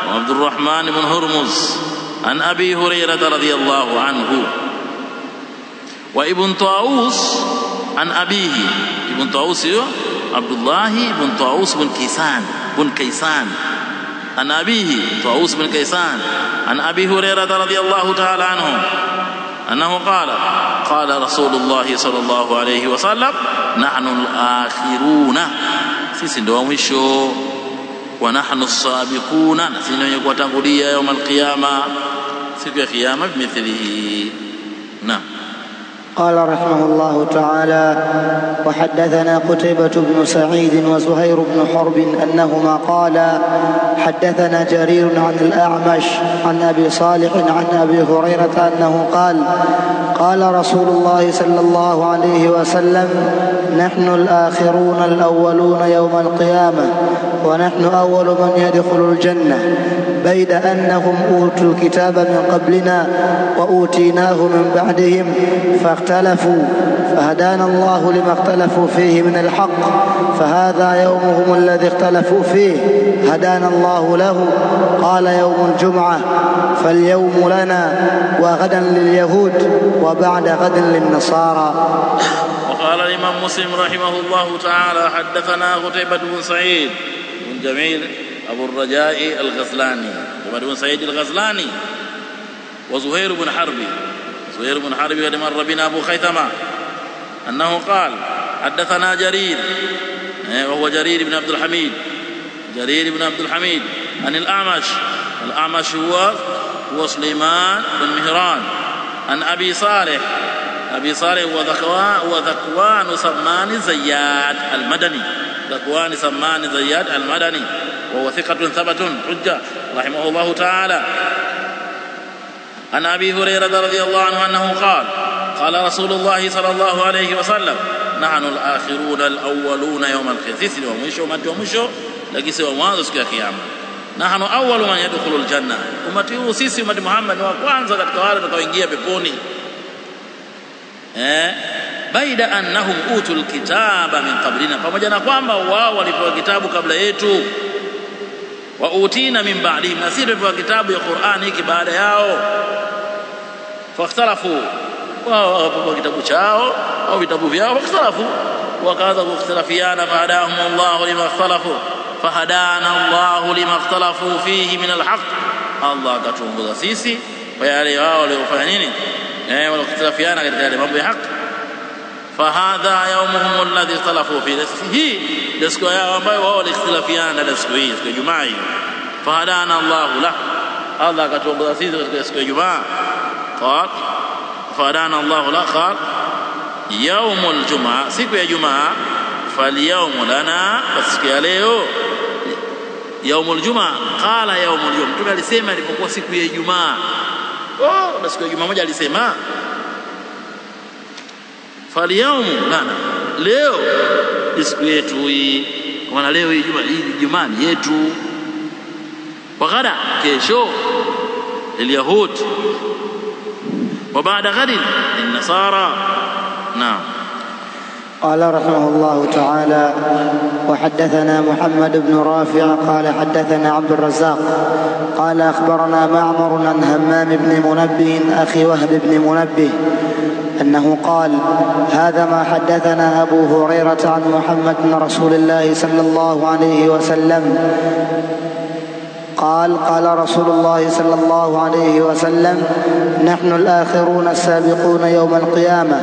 وعبد الرحمن بن هرمز عن أبي هريرة رضي الله عنه. وابن طاووس عن أبيه، ابن طاووس عبد الله بن طاووس بن كيسان عن أبيه طاووس بن كيسان عن أبي هريرة رضي الله تعالى عنه أنه قال: قال رسول الله صلى الله عليه وسلم: نحن الآخرون، sisi ndio wa mwisho, wa nahnu as-sabiquna, sisi ndio wenye kutangulia يوم القيامة, siku ya kiyama, bimithlihi. Naam. قال رحمه الله تعالى: وحدثنا قتيبة بن سعيد وزهير بن حرب أنهما قالا: حدثنا جرير عن الأعمش عن أبي صالح عن أبي هريرة أنه قال: قال رسول الله صلى الله عليه وسلم: نحن الآخرون الأولون يوم القيامة، ونحن أول من يدخل الجنة، بيد أنهم أوتوا الكتاب من قبلنا وأوتيناه من بعدهم فاختلفوا، فهدانا الله لما اختلفوا فيه من الحق، فهذا يومهم الذي اختلفوا فيه هدانا الله له. قال: يوم الجمعة، فاليوم لنا وغدا لليهود وبعد غد للنصارى. وقال الإمام مسلم رحمه الله تعالى: حدثنا قتيبة بن سعيد بن جميل أبو الرجاء الغزلاني، قتيبة بن سعيد الغزلاني، وزهير بن حرب. زهير بن حرب قد مر بنا أبو خيثمة أنه قال: حدثنا جرير، وهو جرير بن عبد الحميد، جرير بن عبد الحميد، عن الأعمش. الأعمش هو سليمان بن مهران، عن أبي صالح. أبي صالح هو ذكوان سمان زياد المدني، ذكوان سمان زياد المدني، وهو ثقة ثبت حجة رحمه الله تعالى. عن أبي هريرة رضي الله عنه أنه قال: قال رسول الله صلى الله عليه وسلم: نحن الآخرون الأولون يوم القيامة. sisi ni wa mwisho, umati wa mwisho, lakini si wa mwanzo siku ya kiyama. Nahnu awwalu man yadkhulu aljanna, umati huu sisi umati Muhammad ni wa kwanza katika wale watakaoingia peponi. Baida annahum utul kitaba min qablina, pamoja na kwamba wao walipewa kitabu kabla yetu, wa utina min ba'dihim, na sisi tulipewa kitabu ya Qur'ani hiki baada yao. Fakhtalafu, wao wakapewa kitabu chao au vitabu vyao, fakhtalafu, wakaanza kukhtilafiana. Fahadahum Allahu lima ikhtalafu, fahadana Allahu lima ikhtalafu fihi min alhaq, Allah akatuongoza sisi kwa yale wao waliofanya nini, walikhtilafiana katika yale mambo ya haki. Fahadha yawmuhum alladhi ikhtalafu fihi, hii ndio siku yao ambayo wao walikhtilafiana na siku hii, siku ya Ijumaa hiyo. Fahadana Allahu la, Allah akatuongoza sisi katika siku ya Ijumaa. Qal fahadana Allahu la, qal yawmul jumaa, siku ya Ijumaa. Falyawmu lana, siku ya leo. Yawmul jumaa, qala yawmul jumaa, mtume alisema ilipokuwa siku ya Ijumaa. Na siku ya Ijumaa moja alisema falyawmu lana, leo ni siku yetu hii, kwa maana leo hii Ijumaa ni yetu. Wagada, kesho liyahud, wa baada ghadin linnasara. Naam. قال رحمه الله تعالى: وحدثنا محمد بن رافع قال حدثنا عبد الرزاق قال أخبرنا معمر عن همام بن منبه أخي وهب بن منبه أنه قال: هذا ما حدثنا أبو هريرة عن محمد بن رسول الله صلى الله عليه وسلم قال: قال رسول الله صلى الله عليه وسلم: نحن الآخرون السابقون يوم القيامة،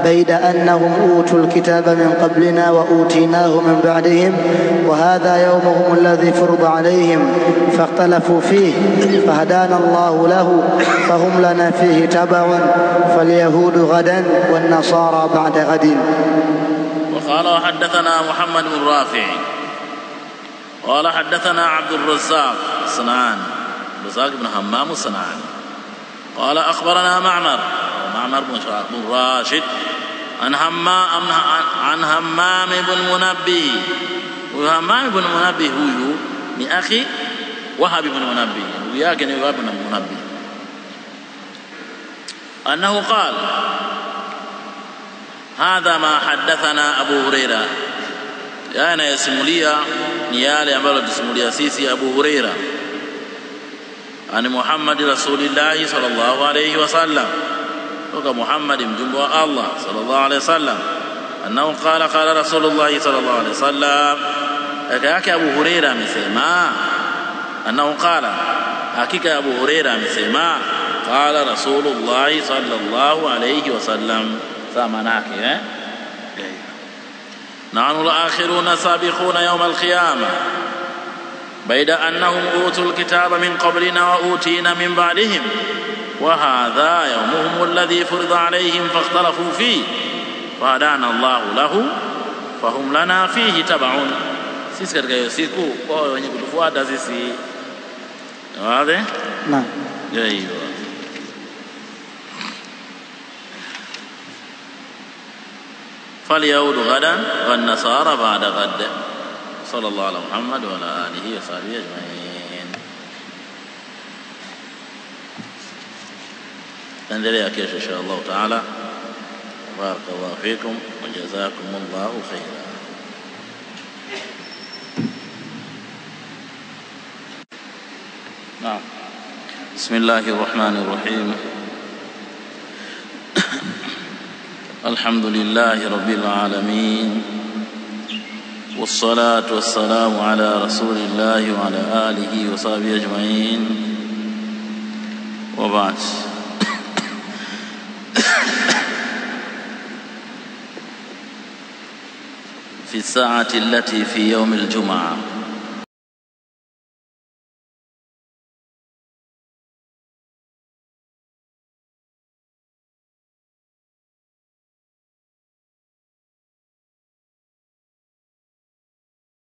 بيد أنهم أوتوا الكتاب من قبلنا وأوتيناه من بعدهم، وهذا يومهم الذي فرض عليهم فاختلفوا فيه، فهدانا الله له، فهم لنا فيه تبع، فاليهود غدا والنصارى بعد غد. وقال: وحدثنا محمد بن رافع قال حدثنا عبد الرزاق الصنعاني، الرزاق بن همام الصنعاني، قال أخبرنا معمر بن راشد عن همام بن منبه. وهمام بن منبه هو من أخي وهب بن منبه، وياك وهب بن منبه، أنه قال: هذا ما حدثنا أبو هريرة. يعني يسموليا نيالي أمبالو تسموليا سيسي أبو هريرة عن محمد رسول الله صلى الله عليه وسلم، وقال محمد مجمع الله صلى الله عليه وسلم أنه قال: قال رسول الله صلى الله عليه وسلم. أكاك أبو هريرة مسيما أنه قال، حقيقة أبو هريرة مسيما قال رسول الله صلى الله عليه وسلم. سامناك نحن الآخرون سابقون يوم القيامة، بيد أنهم أوتوا الكتاب من قبلنا وأوتينا من بعدهم، وهذا يومهم الذي فرض عليهم فاختلفوا فيه فهدانا الله له فهم لنا فيه تبعون. Sisi katika hiyo siku kwa wenye kutufuata sisi. Wazi? Naam. Jaiwa. فليعود غدا والنصارى بعد غد. صلى الله على محمد وعلى آله وصحبه أجمعين. ننتظر kesho إن شاء الله تعالى. بارك الله فيكم وجزاكم الله خيرا. نعم. بسم الله الرحمن الرحيم. الحمد لله رب العالمين والصلاة والسلام على رسول الله وعلى آله وصحبه أجمعين وبعد. في الساعة التي في يوم الجمعة